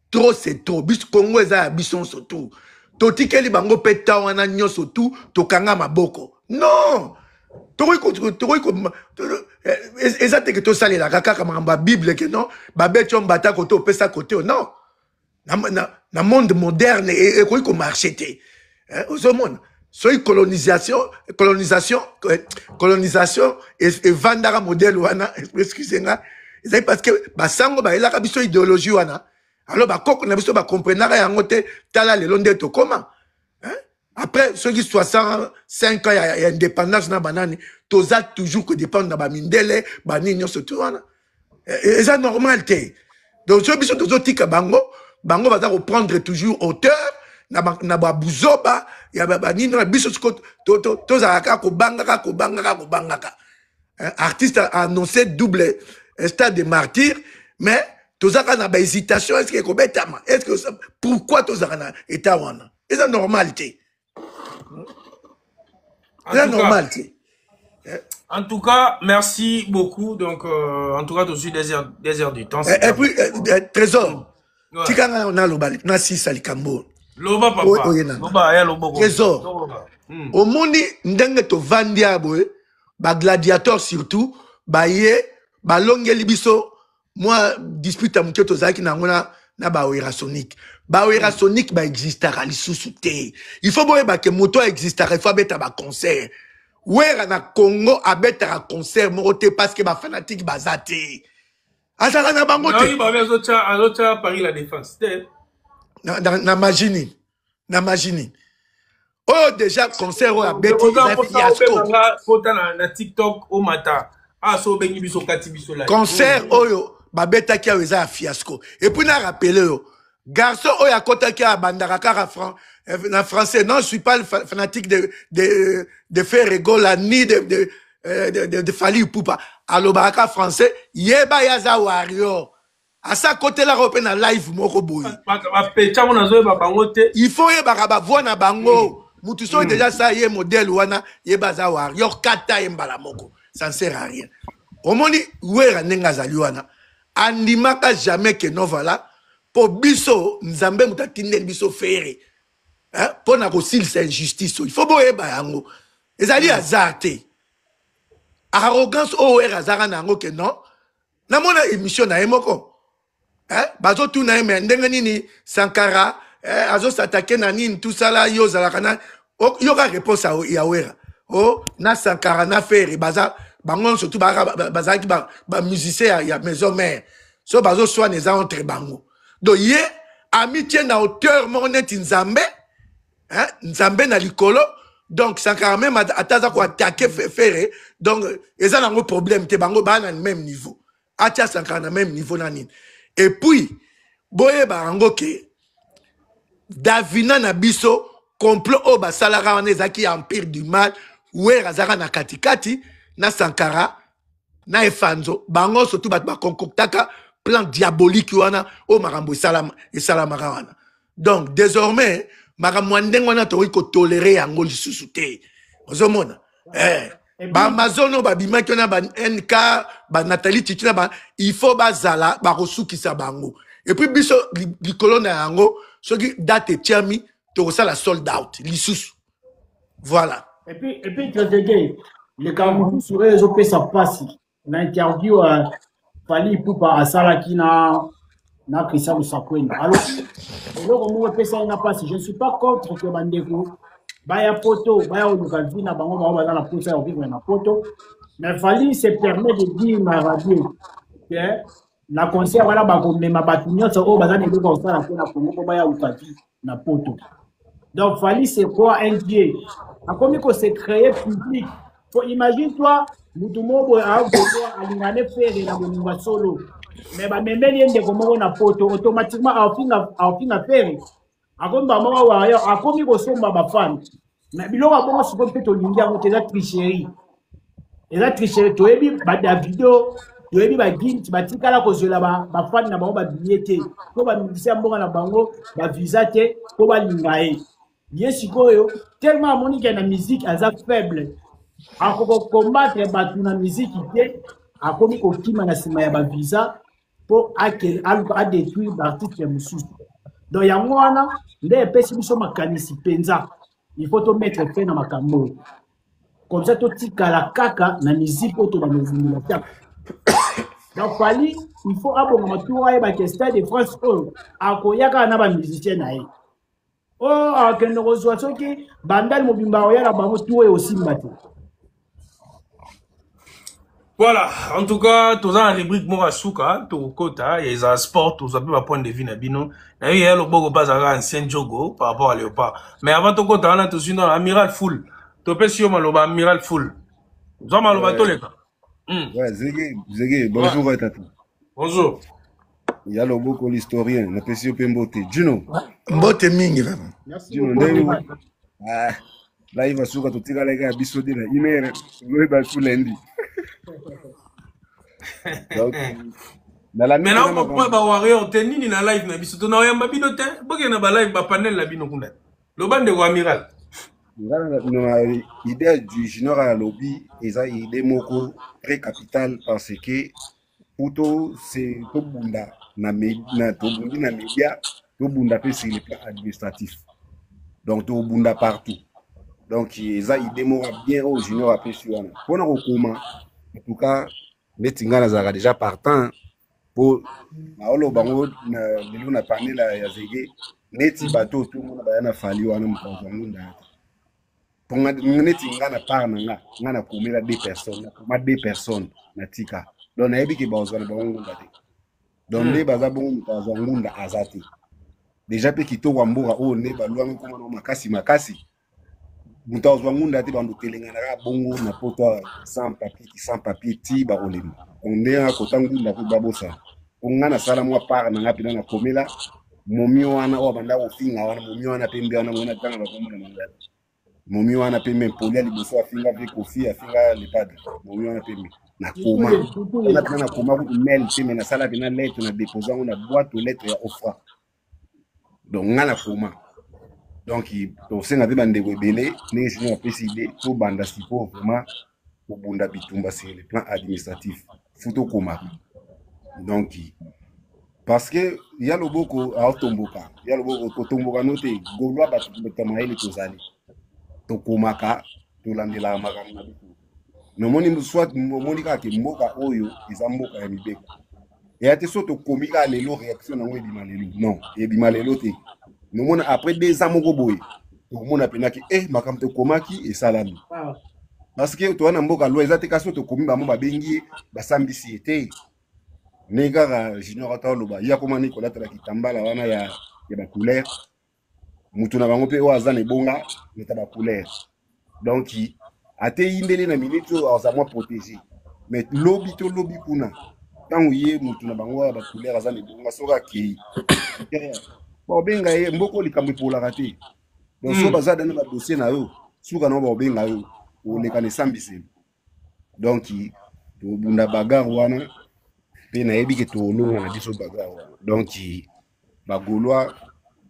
Trop c'est trop. Bis Congo eza bison surtout. Toti keli bango peta wana nyoso tout to kanga maboko. Non. Toriko ezate que to sale la kaka kama Bible que non. Ba beto mbata koto pesa côté non. Na monde moderne et ko marché té. Au monde. Soy colonisation et vandara modèle wana excusez-moi c'est parce que basango ba elaka biso idéologie wana alors ba koko na biso ba comprendre yango te tala le londe to comment après ceux qui 65 ans ya indépendance na banani toza toujours que dépendre na ba mindele ba nini surtout wana et ça normalité donc ceux biso tozo tika bango va reprendre toujours hauteur na ba buzoba ya ba nini na biso to za ka ko bangaka artiste a annoncé double stade de martyr mais tozaka na ba hésitation est-ce que kobetama est-ce que pourquoi tozaka na état wana c'est la normalité la normalité en tout cas merci beaucoup donc en tout cas tu suis des heures du temps et puis trésor tikanga on a lobali na sisa likambo Loba papa. Loba ya lobo. Trésor. Au moni ndenge to vandia boy, ba gladiateur surtout, ba ye, ba longeli biso, moi dispute à muketo zaki na ngona na ba wera sonic. Ba wera sonic ba existera li sous-souté. Il faut boye ba que moto existera, il faut beta ba concert. Wera na Congo a beta concert moroté parce que ba fanatique bazate. Azara na bango te. Oui, ba azocha Paris la défense. Na magini. Oh, déjà, concert au Abeti, fiasco. Na TikTok au matin. Ah, so bengi biso kati biso la. Concert oyo, babeta kia weza fiasco. Et puis, na rappelé yo, garçon oyo akota kia bandara kara na français. Non, je suis pas le fanatique de faire rigoler ni de Fali Poupa. Alors, baraka français, yeba yaza warrior. À sa côté là repé na live moko boy. Il faut y ba voix na bango. Mutu so déjà ça yé modèle wana yé bazawar. Yor kata mbala moko. Ça ne sert à rien. Omoni wera nenga zali wana. Andimaka jamais que non voilà. Po biso nzambe mutatinde biso fere. Po na ko sil c'est injustice. Il faut boye ba yango. Ezali azarte. Arrogance o wera zara nango que non. Na mona émission na emoko. Bazo tout na mais ndenge nini Sankara azo s'attaquer na nini tout ça là yo zala kana yoka réponse à Yawera na Sankara na faire baza bangon surtout baza ki ba musicien ya maison mère so bazo soit les entre bango donc yé amitié na hauteur monet nzambe nzambe na likolo donc Sankara même ataza ko attaquer faire donc eza na ngo problème te bango ba na même niveau atia Sankara na même niveau na nini. Et puis, boye barango ke Davina na biso complot o basalara wana ezaki empire du mal we razara na katikati na Sankara na Efanzo bango surtout bat ba concoktaka plan diabolique wana o marambo salam et salamara wana. Donc désormais makambo ya ndenge wana tokoki kotolere yango lisusu te ozomona bamazono babimaki wana ba-NK banathalie titi na il faut bazala bakosukisa bango et puis biso likolo na yango soki date etiami tokosala sold out lisusu voilà et puis Trezeguet le Cameroun serait ezopesa pasi na interview Fally Ipupa asalaki na Christian Mosakwena alors eloko moko epesa na pasi je ne suis pas contre que bandeko baya poto baya oluka vi na bango bango baza na posa ya vivre na poto mais Fally se permet de dire na radio que na concert wana bakomema bato nyonso oyo baza na eloko kosala mpe na Congo mpo baya oluka vi na poto donc Fally c'est quoi un dieu akomi kose créer public so imagine toi mutu moko aokoa alingane fere na bolingo solo mais bamemeli ye ndeko moko na poto automatiquement aofinga fere akomi bamoko wayo akomi kosomba bafani mais biloko abongo sikoyo mpe tolingi yango te eza tricherie toyebi badavido toyebi bagint batikala kozwela bafani na bango babiye te mpo bamikisa mbongo na bango bavisa te mpo balinga ye sikoyo tellement amonike na musique aza faible akokombattre bato na musique te akomi kokima na nsima ya bavisa mpo adétruire baartiste mosusu donc yango wana nde epesi biso makanisi mpenza il faut tomettre fin na makambo oyo comme ça totikala kaka na musique oyo tobamezimila tiaka donc Fally il faut abonga matour ayebaki Stade de France oyo akoyaka na bamusicien na ye oyo akende kozwa soki bandali mobimba oya na bango tu oyo osimba te. Voilà, en tout cas, tous en rubrique Morasuka, tout kota, il y a sport, tous un peu ma point de vue nabino. Il y a le bogo pas à ancien jogo par rapport à Léopard. Mais avant tout kota, on a tous une amiral full. Tu peux sur maloba amiral full. Zoma maloba to leka. Ouais, Zégué, bonjour à Tata. Bonjour. Il y a le bogo l'historien, na pesio pembote. Juno. Mbote mingi vraiment. Merci Juno, beaucoup. Ah, là il va suka to tika les gars bisodi na imere, le ba sous lundi. Donc, maintenant pourquoi ba warrior tenini na live na biso to na yamba bino te boke na ba live ba panel la bino kuna lo bande ko amiral l'idée du junior à lobby et ça idée moko très capitale parce que pour c'est to bunda na to bundi na média to bunda pe sur le plan administratif donc to bunda partout donc ça idée moko bien au junior après sur on a comment en tout cas Netingana zara déjà partant pour maolo bango na panel ya Zégué neti bateau tout le monde bayana Fally wana mpanzo ngunda ponga Netingana par nga na komela deux personnes na tika donc na yebi ke bazwana bango ngunda te donc ne baza bongo mpanzo ngunda azati déjà pe kitoko mboka o ne balwa ngoma na makasi Muta ngunda te bando telengana ka bongo na poto sans papier ti ba rolema on est à côté ngunda ko babosa on ngana sala mwa par na ngapi na komela momi wana o banda o finga wana momi wana pembe wana ngona tanga ba komela mangala momi wana pembe polia liboso afinga ve kofi afinga le padre momi wana pembe na koma na koma ko mail pembe na sala bina lettre na déposer on a boîte aux lettres ya offra donc ngana koma donc on s'est n'avait bandé rebelle mais je n'ai pas idée pour banda sipo vraiment pour bunda bitumba sur le plan administratif photo koma donc parce que il y a le boko à Tomboka il y a le boko Tomboka noté golwa ba tamaele tozali to komaka to landela magana no moni soit moni ka ke mboka oyo izamboka ya mibeko et ate soto komika lelo réaction na ngwe bimalelo non et bimalelo te nous mona après 2 ans moko boy tout monde apenaki makamte komaki et salami parce que to wana mboka loi ezate kaso to komi ba mo ba bengi ba sambisi ete nega junior ata loba ya koma Nicolas tala kitambala wana ya ba couleur mutu na bango pe o azane bonga meta ba couleur donc ate indele na minute o za moi protéger mais lobby kuna tant yé mutu na bango ba couleur azane bonga soka ki bon benga ye mboko likambi pour la rater donc so bazada na dossier na yo suka no ba benga yo o le kane sambisi donc to bunda bagar wana pe na yebi ke to longa na biso bagar wana donc ba golwa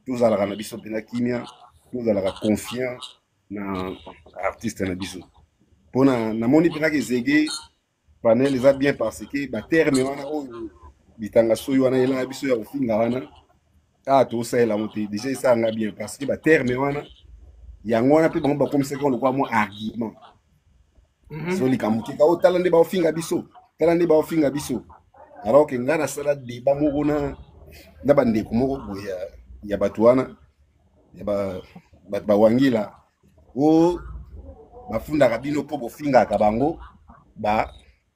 tous ala na biso pena kimia tozalaka confiant na artiste na biso mpona namoni mpena ke zege panel eza bien parce que baterme wana oyo bitanga soyi wana elanga biso ya kofinga wana tosalela mo te déjà esalanga bien parce que baterme wana yango wana mpe bango bakomisaki lokwa mwa argument so likambo keka o tala nde baofinga biso tala nde baofinga biso alors ke ngai nasala débat moko na bandeko moko boye ya bato wana ya bato bawangila o bafundaka bino mpo bofingaka bango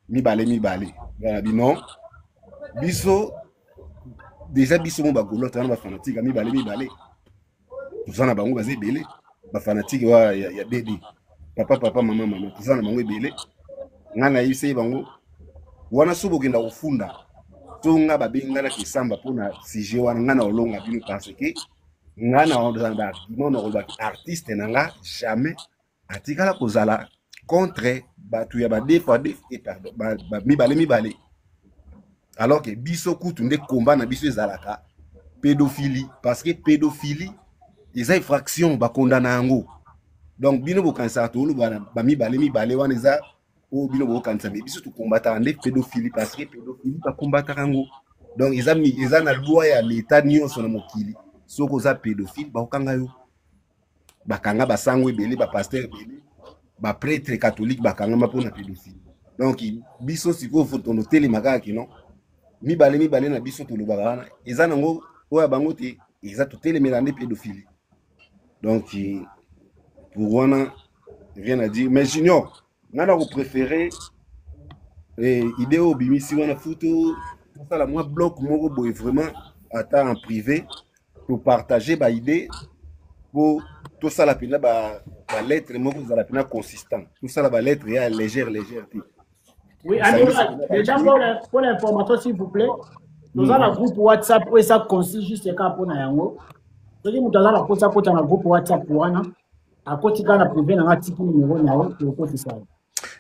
mibale wana bino biso déjà biso mo bagolo tana bafanatique mibale toza na bango baza ebele bafanatique ya dede papa mama toza na bango ebele ngai nayebisai bango wana so bokenda kofunda to nga babenganaki esamba mpona sujet wana ngai na olonga bino parce que ngai na baargument na kolobaki artiste na nga jamais atikala kozala contre bato ya mibale alors que biso kutu nde komba na biso ezalaka pédophilie parce que pédophilie eza infraction bakondana yango donc bino bokanisaka toloba bamibale wana eza oyo bino bokanisa me biso tokombataka nde pédophilie parce que pédophilie bakombataka yango donc eza na loi ya leta nyonso na mokili soki oza pédophile bakokanga yo bakanga basango ebele bapaster ebele baprêtre catholique bakangama mpona pédophilie donc biso sikoyo fo tonotelema kaka kino mibale na biso tolobaka wana eza nango oyo bango te eza totelemela nde pédophilie donc pour wana rien à dire mais junior nga na kopréféré idée oyo obimisi wana futo tosala mwa bloc moko boye vraiment ata en privé topartage baidée po tosala mpena balettre moko ezala mpena consistant tosala balettre ya légère te. Oui, déjà pour l'information, s'il vous plaît, nous avons un groupe WhatsApp où ça consiste juste pour Nayango. Donc, nous avons un groupe WhatsApp pour Anna. À côté de la privée, nous avons un petit numéro pour ça.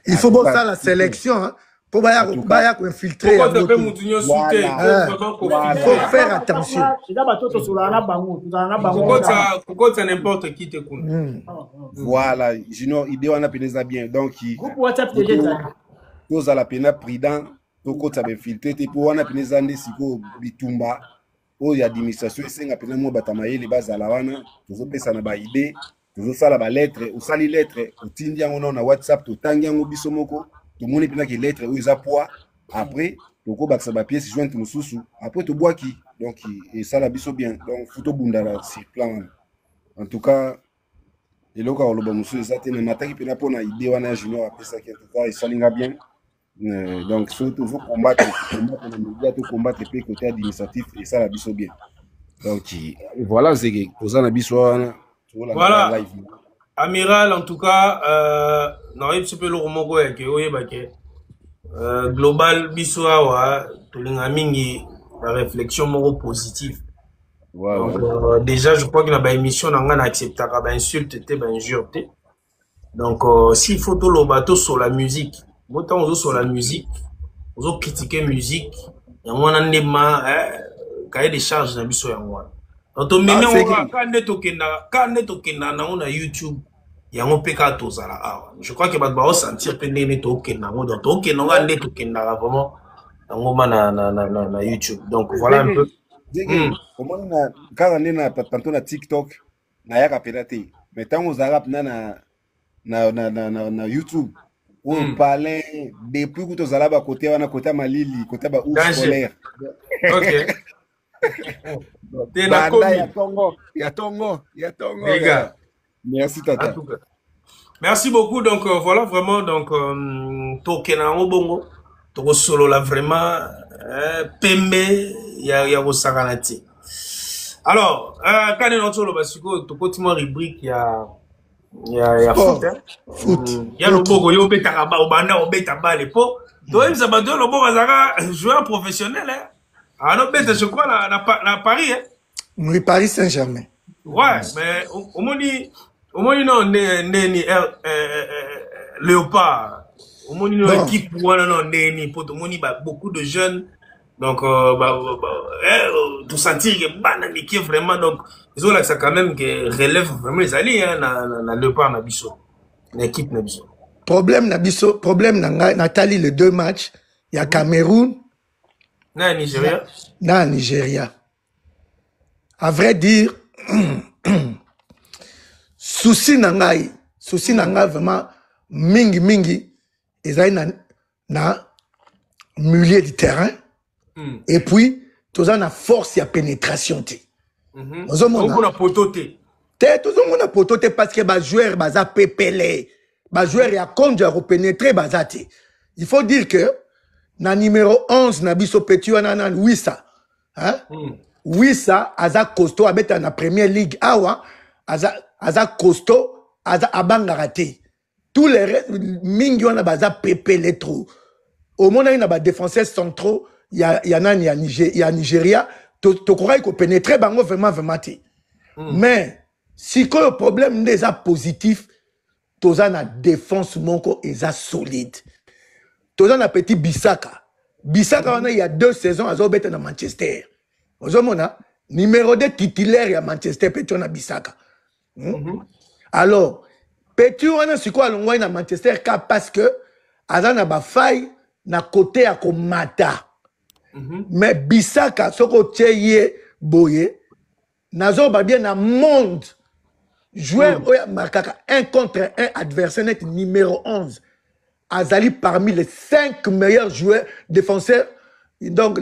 Il faut voir ça la sélection pour infiltrer. Il faut faire attention. N'importe qui te connaît. Voilà, Junior, idée on a pénéza bien. Donc, groupe WhatsApp déjà. Tous à la peine prudent, tout côté ça filtré, pour on a péné zandé siko bitumba, oh y a administration, c'est un péné mo batamaye les bases à la wana, tous au ça na ba idée, tous ça la ba lettre, ou sali lettre, ou tindia on a WhatsApp, tout tangia on bisomoko, tout monde péné que lettre ou isa poids, après, tout ko baksa ba pièce jointe nous sous, après tout bois qui, donc et ça la biso bien, donc photo bundara sur plan. En tout cas. Et là, quand on a monsieur Zate, on a qui peut pour idée wana junior après ça qui en tout cas il s'aligne bien. Donc surtout faut combattre les médias, tout combattre les côté administratif et ça la biso bien. Donc voilà c'est que pour ça la biso voilà. Amiral en tout cas non il se peut le romogo ya ke oyeba ke global biso wa tolinga mingi la réflexion moko positive. Wow. Donc, déjà, je crois que la émission n'a accepté la insulte, la injure. Donc, s'il faut tout le bateau sur la musique, autant on sur la musique, on critiquer la musique, il y a un cahier des charges dans biso yango. Donc, on met on a YouTube, il y a un PK to zala. Je crois que va sentir que nene to kena, donc to kena ngande to kena vraiment na YouTube. Donc voilà un peu. Comment quand on est tantôt na TikTok na yaka penate mais tant aux arabes na YouTube on parlait depuis que aux arabes à côté on a côté malili côté ba ouf scolaire. OK. Ya tongo les gars. Merci tata. Merci beaucoup donc voilà vraiment donc tokena ngobongo toko solo là vraiment pembe ya bosakanati. Alors quand on entend le basiko to continue rubrique ya foot foot ya le bogo yo betaka ba obanda obeta balle po to imza bado le bogo zaka joueur professionnel ah non beta je crois na Paris oui Paris Saint-Germain ouais mais au moins non ni Léopard au moins une équipe voilà non ni pour tout monde beaucoup de jeunes Donc, tout sentir que bananique vraiment, donc, ils ont là, ça quand même que relève vraiment les alliés, hein, dans le part, Nabiso. L'équipe Nabiso. Problème Nabiso, problème Nathalie, les 2 matchs, il y a Cameroun, Na Nigeria. na Nigeria. À vrai dire, souci nangai vraiment mingi, ils ont na milieu du terrain, et puis, tous ont la force et la pénétration. Donc, on a pototé. Tout le monde a pototé parce que les joueurs ont pépélé. Les joueurs ont conduit à pénétrer. Il faut dire que, dans le numéro 11, Nabiso Petit, on a Wissa. Wissa, Aza Costo, habite dans la première ligue. Awa, Aza Costo, Aza Abangarate. Tous les restes, Mingi, on a pépélé trop. Au moment où il y a des défenseurs centraux, il y a Nigeria, tu crois qu'on pénétrer, vraiment. Mais, si le problème n'est pas positif, tu as une défense solide. Tu as un petit Bissaka. Bissaka, il y a 2 saisons, à Manchester. Numéro 2 titulaire à Manchester, Petit na Bissaka. Alors, Petit, on a quoi à Manchester parce que, Azana ba faille, na côté à Komata. Mais Bissaka, ce que tu boye, nazo ba bien na monde. Joueur marquaka 1 contre 1 adversaire net numéro 11. Azali parmi les 5 meilleurs joueurs défenseurs. Donc,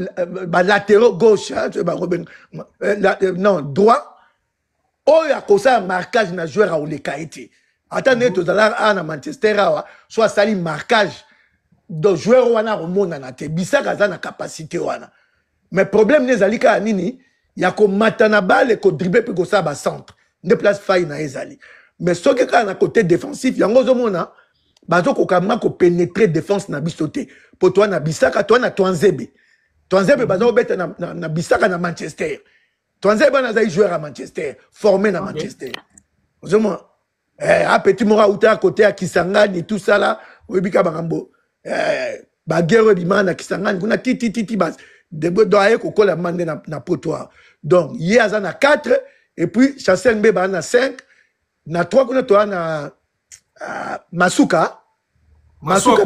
latéraux gauche, non, droit. Oya kosa marquage na joueur à Olekaïti. Attendez, tout à l'heure, à Manchester, soit sali marquage. Donc, joueur wana remona na te. Bissaka za na capacité wana. Mais problème n'est zalika nini, ya ko matana balle ko dribble pe ko sa ba centre. Ne place faille na ezali. Mais ce qui est à côté défensif, yango zomona, bazo ko kama ko pénétrer défense na bisoté. Pour toi na Bissaka, toi na Twanzebe. Twanzebe bazo beta na Bissaka na Manchester. Twanzebe na zai joueur à Manchester, formé na Manchester. Zomona, petit mora outa à côté à Kisangani tout ça là, obika bangambo. Baguerre bimana Kisangani kuna titi bas. De doye ko kola mande na potoir. Donc, il y a 4 et puis Chancel Mbeba na 5, na 3 kuna to na Masuka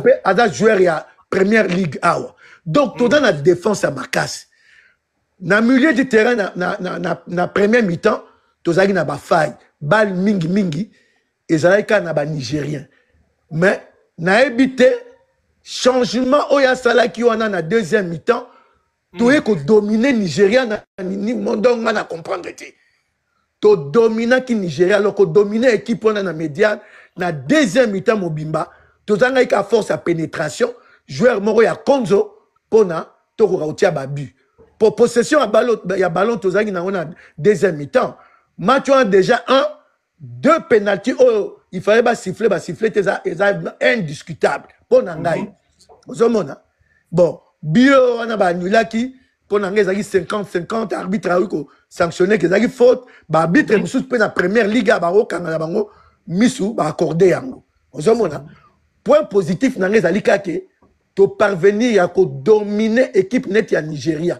pe ada joueur ya première ligue awa. Donc tout dans la défense à Makasi. Na milieu du terrain na première mi-temps, to zagi na ba faille, balle mingi et zalika na ba nigérien. Mais na évité changement oya sala ki wana na deuxième mi-temps, to e ko dominer Nigeria na ni mondong na comprendre te. To dominer ki Nigeria alors ko dominer équipe wana na médiane na deuxième mi-temps mobimba, to zanga ka force à pénétration, joueur moko ya Konzo pona to ko rautia ba but. Pour possession à ballon, il y a ballon to zangi na wana deuxième mi-temps. Match on déjà 2 penalty oh, il fallait pas siffler indiscutable. Pona ngai. Ozomona. Bon, bio on a ba nulaki pona ngai zaki 50-50 arbitre a ko sanctionné que zaki faute, ba arbitre musu pe na première ligue ba okanga na bango misu ba accorder yango. Ozomona. Point positif na ngai zali kake to parvenir à dominer équipe net ya Nigeria.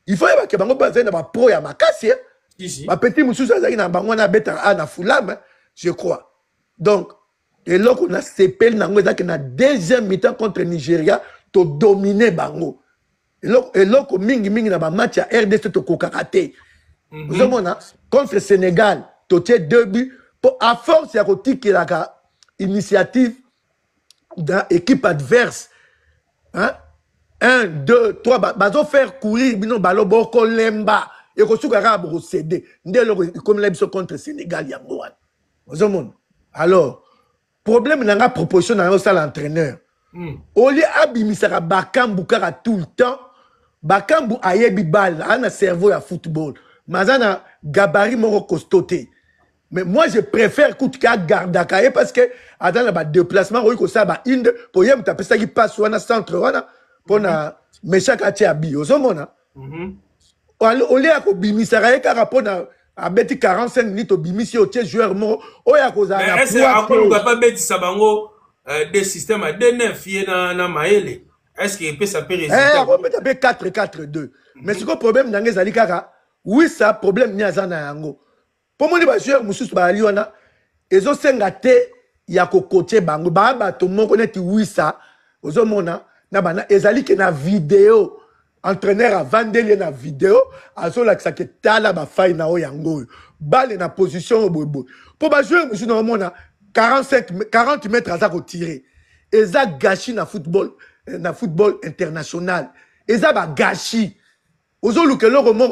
Il faut que bango bazé na ba pro ya makasi. Ma petit musu zaki na bango na beta na Fulham, je crois. Donc et là qu'on a CPL nango zaki na deuxième mi-temps contre Nigeria to dominer bango. Et là qu'on mingi na ba match ya RDC to kokakate. Vous savez contre Sénégal, to tie 2 buts pour à force ya ko tikela initiative dans équipe adverse. Hein? 1, 2, 3, bazo faire courir, bino balo boko lemba, et ko soukara boko céder. Ndelo comme l'ebso contre Sénégal yangoan. Ozomon. Alors, problème nanga proposition nanga ça l'entraîneur. Oli abimisaka Bakambu kara tout le temps. Bakambu ayebi bal, ana cerveau ya football. Mazana gabarit moko costoté. Mais moi, je préfère Koutka Gardakaye parce que, dans le déplacement, il y a une pour y avoir ça qui passe sur un centre, pour na méchant katia bi. Ozomona. Au lieu de bimisaraye car rapport à beti 45 minutes au bimisi au joueur mo. Oya koza na. Est-ce que après on va pas beti sabango des systèmes à 9 na maele. est-ce que ça peut Eh, résulter? on peut taper 4-4-2. Mais ce que le problème dans les alikaka, oui, ça problème ni azana yango. Pour moi, les joueurs musus ba aliona, ezo sengate ya ko coacher bango ba to mo connaître oui ça. Ozo mona na bana ezali ke na vidéo. Entraîneur a vendé na vidéo, azo la que tala ba fay na o yango. Balle na position au bobo. Pour ba joueur musus na mona 40 mètres à ça ko tirer. Eza gâchis na football international. Eza ba gâchis. Ozo lukelo romo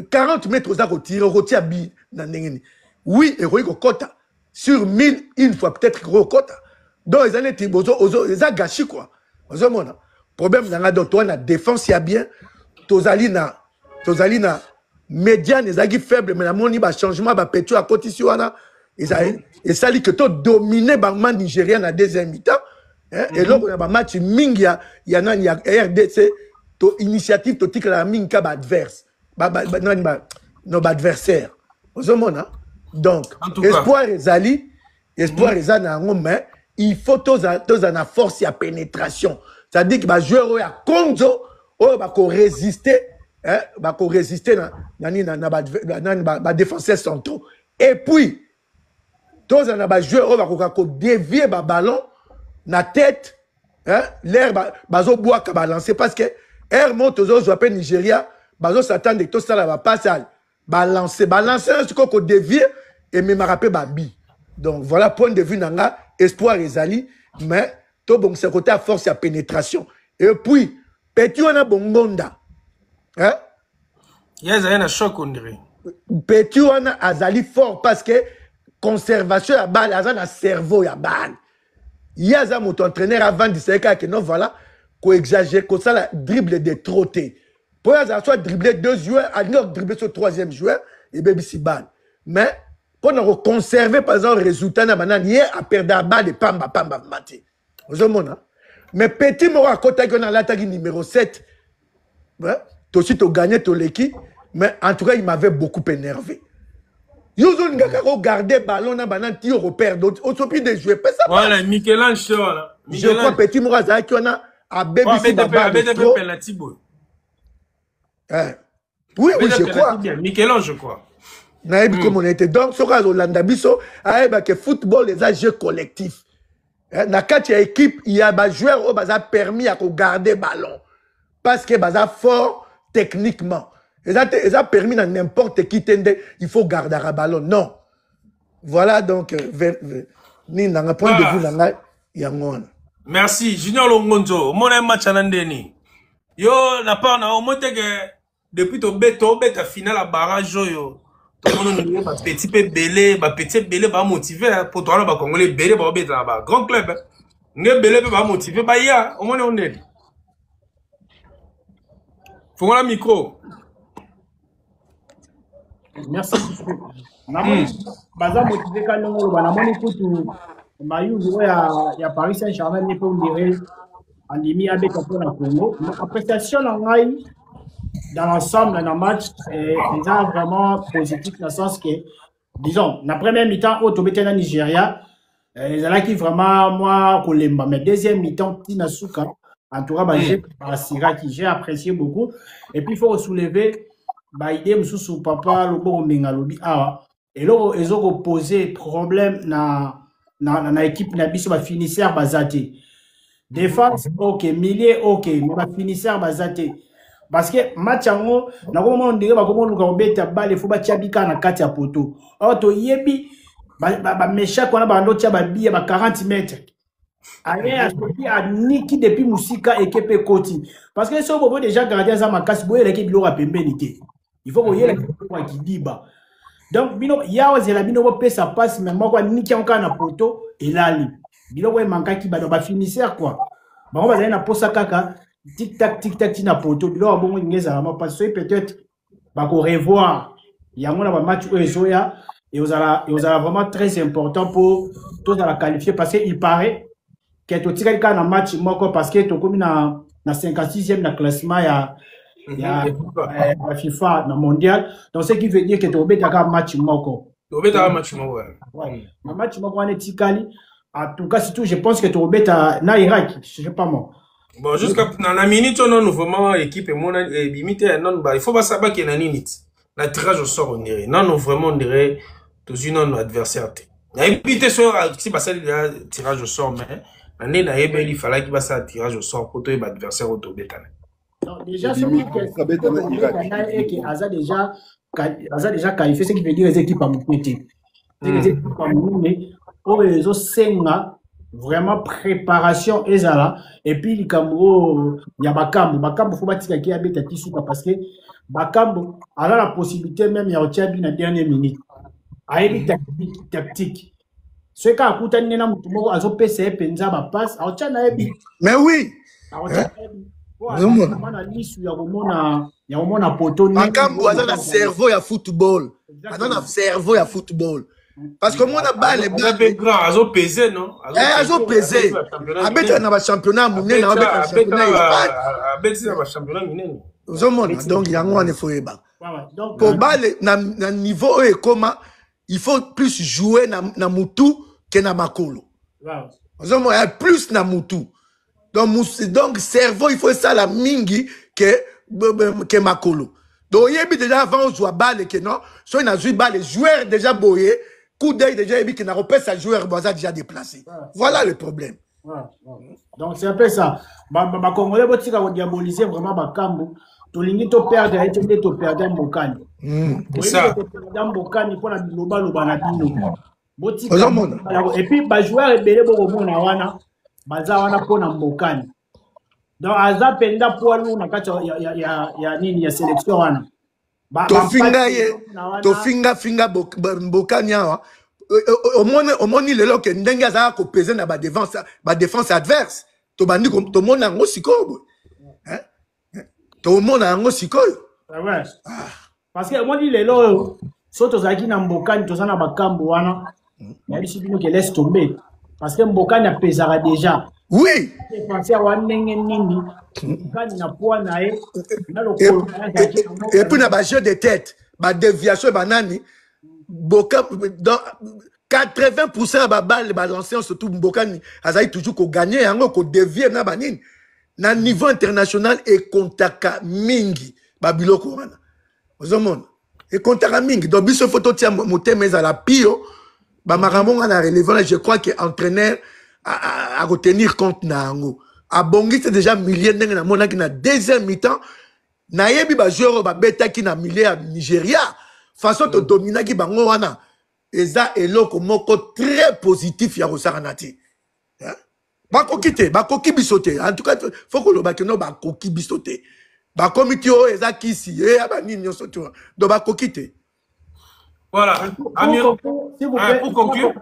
40 mètres aux arcs tirés, rotia bi na ndengeni. Oui, héroïque kota sur 1000 une fois peut-être gros kota. Donc les années tibozo ozo eza gâchis quoi. Ozo mona. Problème dans la donc toi na défense ya bien. Tozali na médiane ezaki faible mais na moni ba changement ba petu à côté sur wana. Et ça dit que to dominer bangman nigérien na deuxième mi-temps. Et là, on a un match mingia, il y a RDC, to initiative, to tique la minga adverse, adversaire. Donc, espoir ezali, espoir ezali, mais il faut tous en force et à pénétration. C'est-à-dire que les joueurs à Konzo, ils résister, résister na défenseurs centraux. Et puis, tous en joueurs qui dévier le ballon na tête, l'air bazo bois ka balancer parce que air monte aux autres Nigeria, bazo s'attend de tout ça là va passer balancer ce qu'on dévier et me rappelle babi. Donc voilà point de vue nanga espoir ezali mais to bon c'est côté à force à pénétration. Et puis petit on a bongonda. Il y a un choc on dirait. Petit on a azali fort parce que conservation à balle, azana cerveau ya balle. Il y a un entraîneur avant de dire que non, voilà, qu'on exagère, qu'on ça la dribble de trotté. Pour soit dribbler 2 joueurs, alors dribbler sur 3e joueur, et bien c'est balle. Mais, quand on a conservé, par exemple, le résultat, hier, à perdre la balle et pamba, maté. Vous avez mais petit mot à côté qu'on a l'attaque numéro 7, toi aussi, tu as gagné ton équipe, mais en tout cas, il m'avait beaucoup énervé. Yozo ngaka regarder ballon na banan ti repère d'autres au sopi de jouer pas ça. Voilà Michel-Ange. Je crois petit Mouraza qui on a à BBC penalty boy. Oui, je crois. Michel-Ange je crois. Na ebi comme on était donc sur Rolanda biso aeba que football les jeux collectifs. Na quatre équipe il y a ba joueur au baza permis à regarder ballon parce que baza fort techniquement. Ils ont permis à n'importe qui tende, il faut garder un ballon. Non. Voilà donc, ni dans un point de vue, il y a un. Merci. Junior Longonzo, mon match à Nandeni. Yo, n'a pas, on monte que depuis ton bête à finale à barrage, yo. Tout le monde a petit peu belé, va motiver pour toi, là, Congolais belé, va bête là-bas. Grand club, ne belé va motiver, bah, ya, au moins on est. Faut voir le micro. Merci. Baza motivé quand nous avons kutu mayu ya Paris Saint-Germain n'est pas diré en demi avec pour la Congo. L'appréciation dans l'ensemble dans le match est vraiment positif dans le sens que disons la première mi-temps au Tobete na Nigeria ils allaient qui vraiment moi Kolemba mais deuxième mi-temps Tina Souka en tout cas j'ai apprécié beaucoup et puis il faut soulever baïdé mususu papa lobo mengalobi awa et là ils ont posé problème na équipe na biso ba finisseur bazate défense OK milieu OK mais ba finisseur bazate parce que match ango na comment on dirait ba comment luka obeta balle faut ba tiabika na kati ya poto auto yebi ba méchant qu'on a ba ndo tia ba bia ba 40 mètres allez à ce a niki depuis musika équipe koti parce que so bobo déjà gardien za makasi boye l'équipe lo rapembelité. Il faut que vous qui dit bas. Donc, bino, ya ozela bino pe ça passe mais moi quoi ni qui en na poto et là li. Bino ouais manka qui ba finisseur quoi. Ba on va aller na posa kaka tic tac na poto. Bino bon ngeza ma parce que peut-être ba ko revoir. Ya ngona ba match o ezoya et vous allez vraiment très important pour tous dans la qualifier parce que il paraît que to tika ka na match moko parce que to comme na 56e na classement ya la FIFA dans mondial donc ce qui veut dire que tu obéis à un match moko ouais un match moko on est tikali en tout cas surtout je pense que tu obéis à na Irak je sais pas moi Bon, jusqu'à la minute, on a vraiment équipe et mon limite, il faut pas savoir qu'il y a une minute. La tirage au sort, on dirait. Non, vraiment, on dirait, tous une adversaire. Et puis, si pas ça, il y a tirage au sort, mais il fallait qu'il fasse un tirage au sort pour que l'adversaire au tour déjà, ce qui est déjà qualifié, ce qui veut dire les équipes à Moukouté. Les équipes à Moukouté, pour les autres, c'est vraiment préparation et ça et puis il y a Bakambo faut pas dire qu'il y a des tissus parce que Bakambo a la possibilité même il y a au la dernière minute a une tactique ce qu'a coûté nena mutumo azo PC penza ba passe a tchana ebi mais oui ya komona poto Bakambo aza na cerveau ya football aza na cerveau ya football. Parce que moi, on a balle. Azo pesé, non? Azo pesé. Abeti na championnat mouné, na championnat. Donc, il y a un faut eba. Pour balle, na niveau et comment, il faut plus jouer na mutu que na makolo. Il y a plus na mutu. Donc, cerveau, il faut ça la mingi que makolo. Donc, il y a déjà avant, on joue à balle, que non, soit on a joué balle, les joueurs déjà boyés. Coup d'œil déjà, et qui n'a pas sa joueur déjà déplacé. Voilà le problème. Donc c'est un peu ça. Ma Congolais, vous avez diaboliser vraiment Bakambo. Tu l'as to perdre, tu to perdre Mbokani. C'est ça. Mbokani pour la global lobana bino. Et puis ba joueur ebele bo mona wana, baza wana pour na Mbokani. Donc aza penda pour nous na kati ya nini ya sélection wana. Tofinga Mbokani awa omoni lelo ke ndenge azala ko peser na ba défense adverse to bandi to mona ngo sikoyo to mona ngo sikoyo parce que omoni lelo so tozaki na Mbokani tozana Bakambo wana ya bisi bino ke laisse tomber parce que Mbokani a pesara déjà oui penser wa ndenge nini Mbokani na poids na e et puis na ba jeu de tête ba déviation banani Boka dans 80% ba balle ba lancer surtout Mbokani azali toujours ko gagner yango ko dévier na banini na niveau international et kontaka mingi ba biloko wana ozomona et kontaka mingi donc biso photo tia motema za la pio ba maramonga na relevant je crois que entraîneur à retenir compte na yango abongi c'est déjà milliers ndenge na mona ki na deuxième mi-temps na yebi ba joueur ba beta ki na milieu ya Nigeria façon to dominer ki bango wana eza eloko moko très positif ya rosaranati bakoki bisote en tout cas faut que le bakeno bakoki bisote ba comité o eza kisi ya ba nini nyonso to do bakoki te voilà pour conclure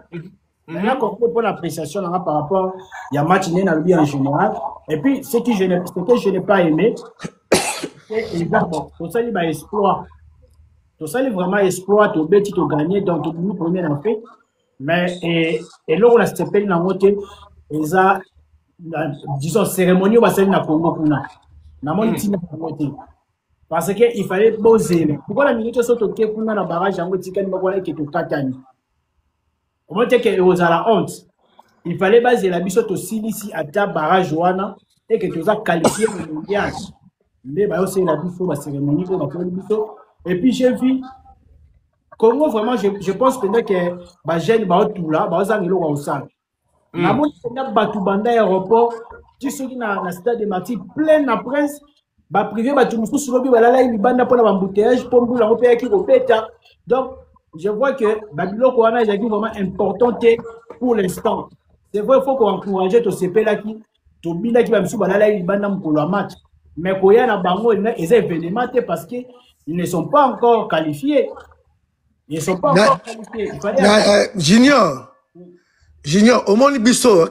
maintenant pour l'appréciation par rapport il y a match né dans le en général et puis ce que je n'ai pas aimé c'est exactement pour ça il va exploit. Tout ça, il vraiment exploit, tu bêtis, tu gagner, donc tu es premier en fait. Mais, et là, on a cette peine, ils ont, disons, cérémonie, on va faire dans Congo pour nous. Parce qu'il fallait poser. Pourquoi la minute saute au Képouna, dans le barrage, en mode ticket, qui est au Katani. Comment est-ce qu'il y a la honte? Il fallait baser la bisote au Silici à ta barrage, et que tu as qualifié le mondial. Mais, c'est la bisote, la cérémonie, on va faire le bisote. Et puis j'ai vu Congo vraiment je pense peut-être que ba jeune ba tout là ba za ngelo wa usanga na mo na batu banda aéroport tu soki na stade de Martyrs plein na presse ba privé ba tout mususu lobi ba la banda pour la embouteillage pour mbula ko pe ki ko peta donc je vois que ba biloko wana est vraiment important pour l'instant c'est vrai il faut qu'on encourager to CP là qui to bina ki ba mususu ba la banda mukolo match mais ko ya na bango les événements parce que ils ne sont pas encore qualifiés. Ils ne sont pas encore qualifiés. Junior, au moins, biso,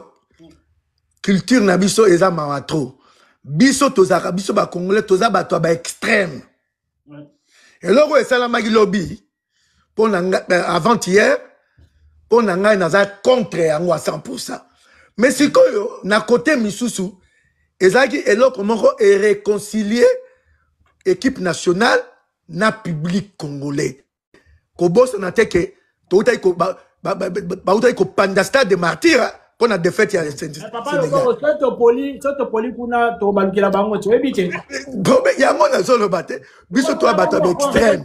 culture na biso, eza mamatro. Biso, tozaka, biso, ba congolais, toza, ba extrême. Et là, ça, la magi lobby, avant-hier, pour nanga, naza contre yango à 100%. Mais si koyo, na côté misusu, ezaki, et là, comment est réconcilier équipe nationale, na public congolais. Ko boss na teke to utai ko ba utai ko panda stade de Martyrs pour la défaite ya Sénégal. Yango na zolo bate biso to bato extrême.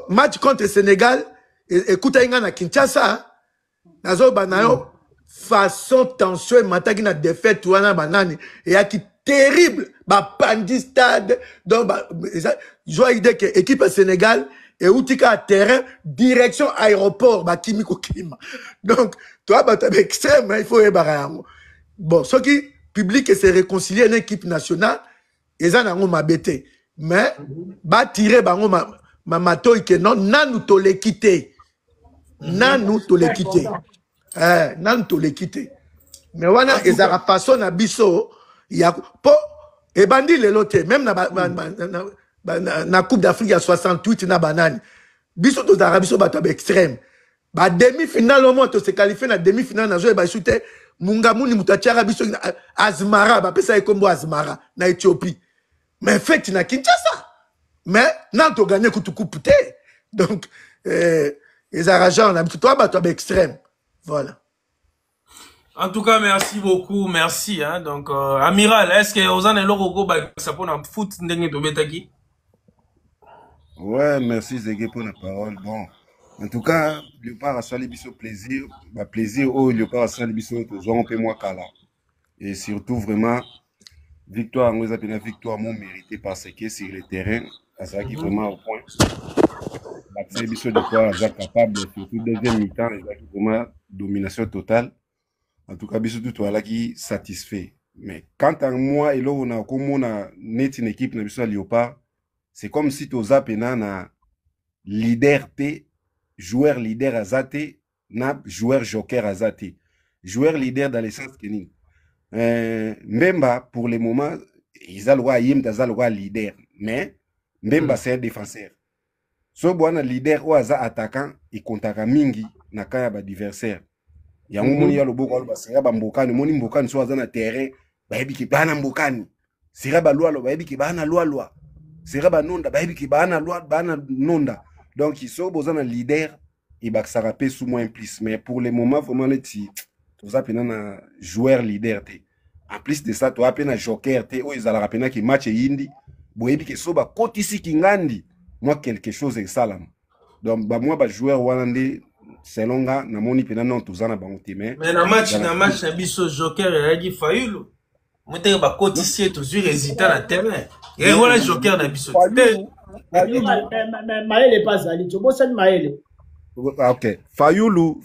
Match contre Sénégal, écoute inga na Kinshasa, nazo banayo façon tension mataki na défaite wana banani et ya qui terrible ba pandi stade donc joie idée que équipe Sénégal et outika terrain direction aéroport ba kimiko kima. Donc toi bato extrême il faut ebarango. Bon, ce qui public se réconcilier une équipe nationale et ça nango mabete mais ba tirer bango mato que non nanu to le quitter nanu to le quitter nanu to le quitter mais wana ezara façon na biso ya po e bandi le lote même na Coupe d'Afrique ya 68 na banani biso to zara biso bato extrême ba demi-finale au moins to se qualifier na demi-finale na zo ba shooter mungamuni mutachara biso Azmara ba pesa ekombo Azmara na Éthiopie mais fait na Kinshasa. Mais non, tu as gagné coupe. Donc, les arrangeurs, on a mis toi, tu as extrême. Voilà. En tout cas, merci beaucoup. Merci. Hein. Donc, Amiral, est-ce que vous avez ça pour un foot ouais, merci Zégué pour la parole. Bon, en tout cas, le part à soi biso plaisir. Bah, plaisir, le part à soi biso, on peut moi kala. Et surtout, vraiment, victoire, nous avons une victoire mon méritée parce que sur le terrain, c'est qui vraiment au point. L'accès biso de quoi est capable, surtout deuxième mi-temps, vraiment domination totale. En tout cas, biso tout là qui satisfait. Mais quant à moi et là on a comme on a net une équipe na biso Léopard, c'est comme si tu as na leader T, joueur leader azate, na joueur joker azate. Joueur leader dans le sens que Mbemba, pour le moment, ils ont le droit à leader. Mais Mbemba, c'est un défenseur. So, bon, leader ou attaquant, il compte à mingi, na kaya ba adversaire. Il y a un moment, il y a le beau gol, c'est un mbokani, moni mbokani, soit dans le terrain, baby qui bana mbokani. C'est un loi, baby qui bana loi. C'est un nonda, baby qui bana loi, bana nonda. Donc, il sont besoin d'un leader, il va s'arraper sous moins plus. Mais pour le moment, vraiment, les petits. Tu as un joueur leader. En plus de ça, tu as un joker. Tu as un qui match indi. Tu as un côté ici qui ngandi. Moi, quelque chose est salam. Donc, moi, joueur Walandi, c'est long, na moni pena non, tu as un bon team. Mais dans le match, biso joker, il a dit Fayoulou. Moi, tu as un côté ici, tu as résultat dans le terrain. Et voilà le joker dans biso. Maël est pas allé. Tu as un Maël. Ok. Fayoulou,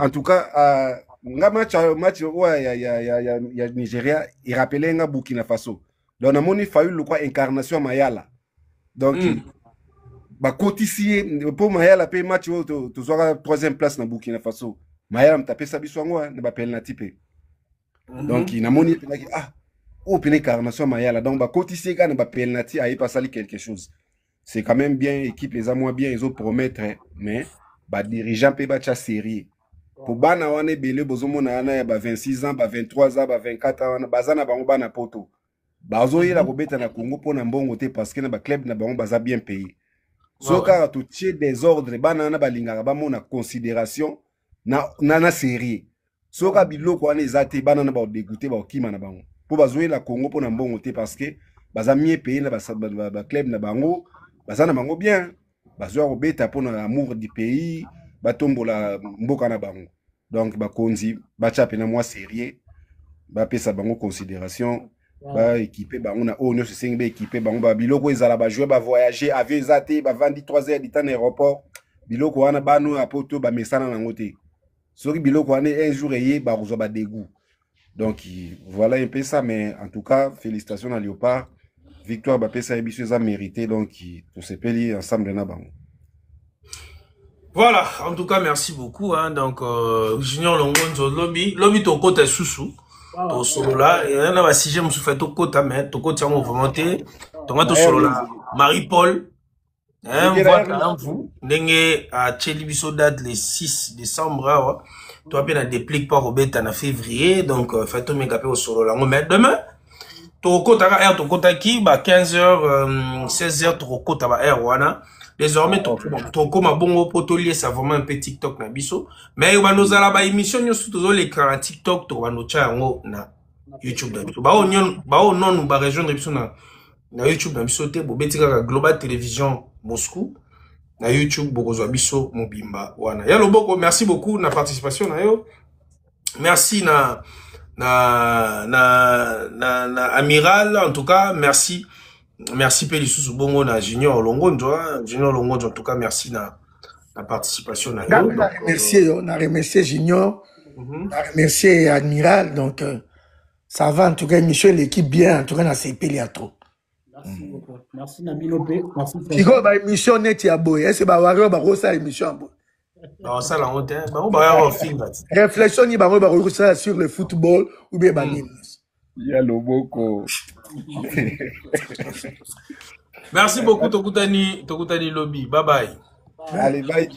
en tout cas, nga match ouais ya Nigeria il rappelait nga Burkina Faso donc na moni Fayoulou quoi incarnation Mayala donc ba kotisi pour Mayala pe match to zora 3e place na Burkina Faso Mayala mtape sa biso ngo na ba penalty pe donc na moni pene incarnation Mayala donc ba kotisi ka na ba penalty a pas sali quelque chose c'est quand même bien équipe les a moins bien ils ont promettre mais ba dirigeant pe ba cha série. Pour bana wane belé bozomo na ana ya ba 26 ans, ba 23 ans, ba 24 ans, bazana bango bana poto. Bazo yela kobeta na Congo pona mbongo te parce que na ba club na bango baza bien payé. Soka to tie désordre bana na balingaka ba mona considération na série. Soka biloko wana ezate bana na ba dégoûter ba okima na bango. Po bazo yela Congo pona mbongo te parce que baza bien payé na ba club na bango, bazana bango bien. Bazo kobeta pona amour du pays. Batombola mboka na bango donc bakonzi bacha pena moi sérieux ba pesa bango considération ba équiper bango na onyo se sengi ba équiper bango ba biloko ezala ba jouer ba voyager avion ezate ba vandi 3 heures du temps na aéroport biloko wana bano apoto ba mesana na ngote soki biloko wana un jour eye ba rozo ba dégoût donc voilà un peu ça mais en tout cas félicitations à Léopard victoire ba pesa biso za mérité donc to se peli ensemble na bango. Voilà, en tout cas, merci beaucoup. Hein. Donc, Junior Longonzo, lobby ton côté sous-sous. Ton solo là, et on a si j'aime fait ton côté, mais ton côté, on va monter. Ton solo là, Marie-Paul. Hein, voilà, vous. N'engé à Tchelibiso date le 6 décembre. Toi, bien, on déplique pas Robert en février. Donc, faites-toi mes capés au solo là. Mais demain, Tokota ka air tokota ki ba 15h 16h tokota ba air wana. Désormais tokoma bongo potolier ça vraiment un peu TikTok na biso. Mais ba nozala ba émission nyoso tozo l'écran na TikTok to ba no cha yango na YouTube na biso. Ba o non ba rejoindre biso na YouTube na biso te bo betika ka Global Télévision Moscou. Na YouTube bokozwa biso mobimba wana. Ya loboko merci beaucoup na participation na yo. Merci na Amiral en tout cas merci Pélissus Bongo na Junior Longonjo en tout cas merci na participation na yo. On a remercié Junior, on a remercié Admiral donc ça va en tout cas Michel l'équipe bien en tout cas na CP li trop. Merci beaucoup. Merci Nabilope. Merci. Tiko ba émission net ya boy. Est-ce ba waro ba rosa émission boy. Non ça la honte. Ba on ba ya film. Réflexion ni ba rosa sur le football ou bien ba nini. Ya loboko. Merci beaucoup Tokutani Lobby. Bye bye. Allez bye.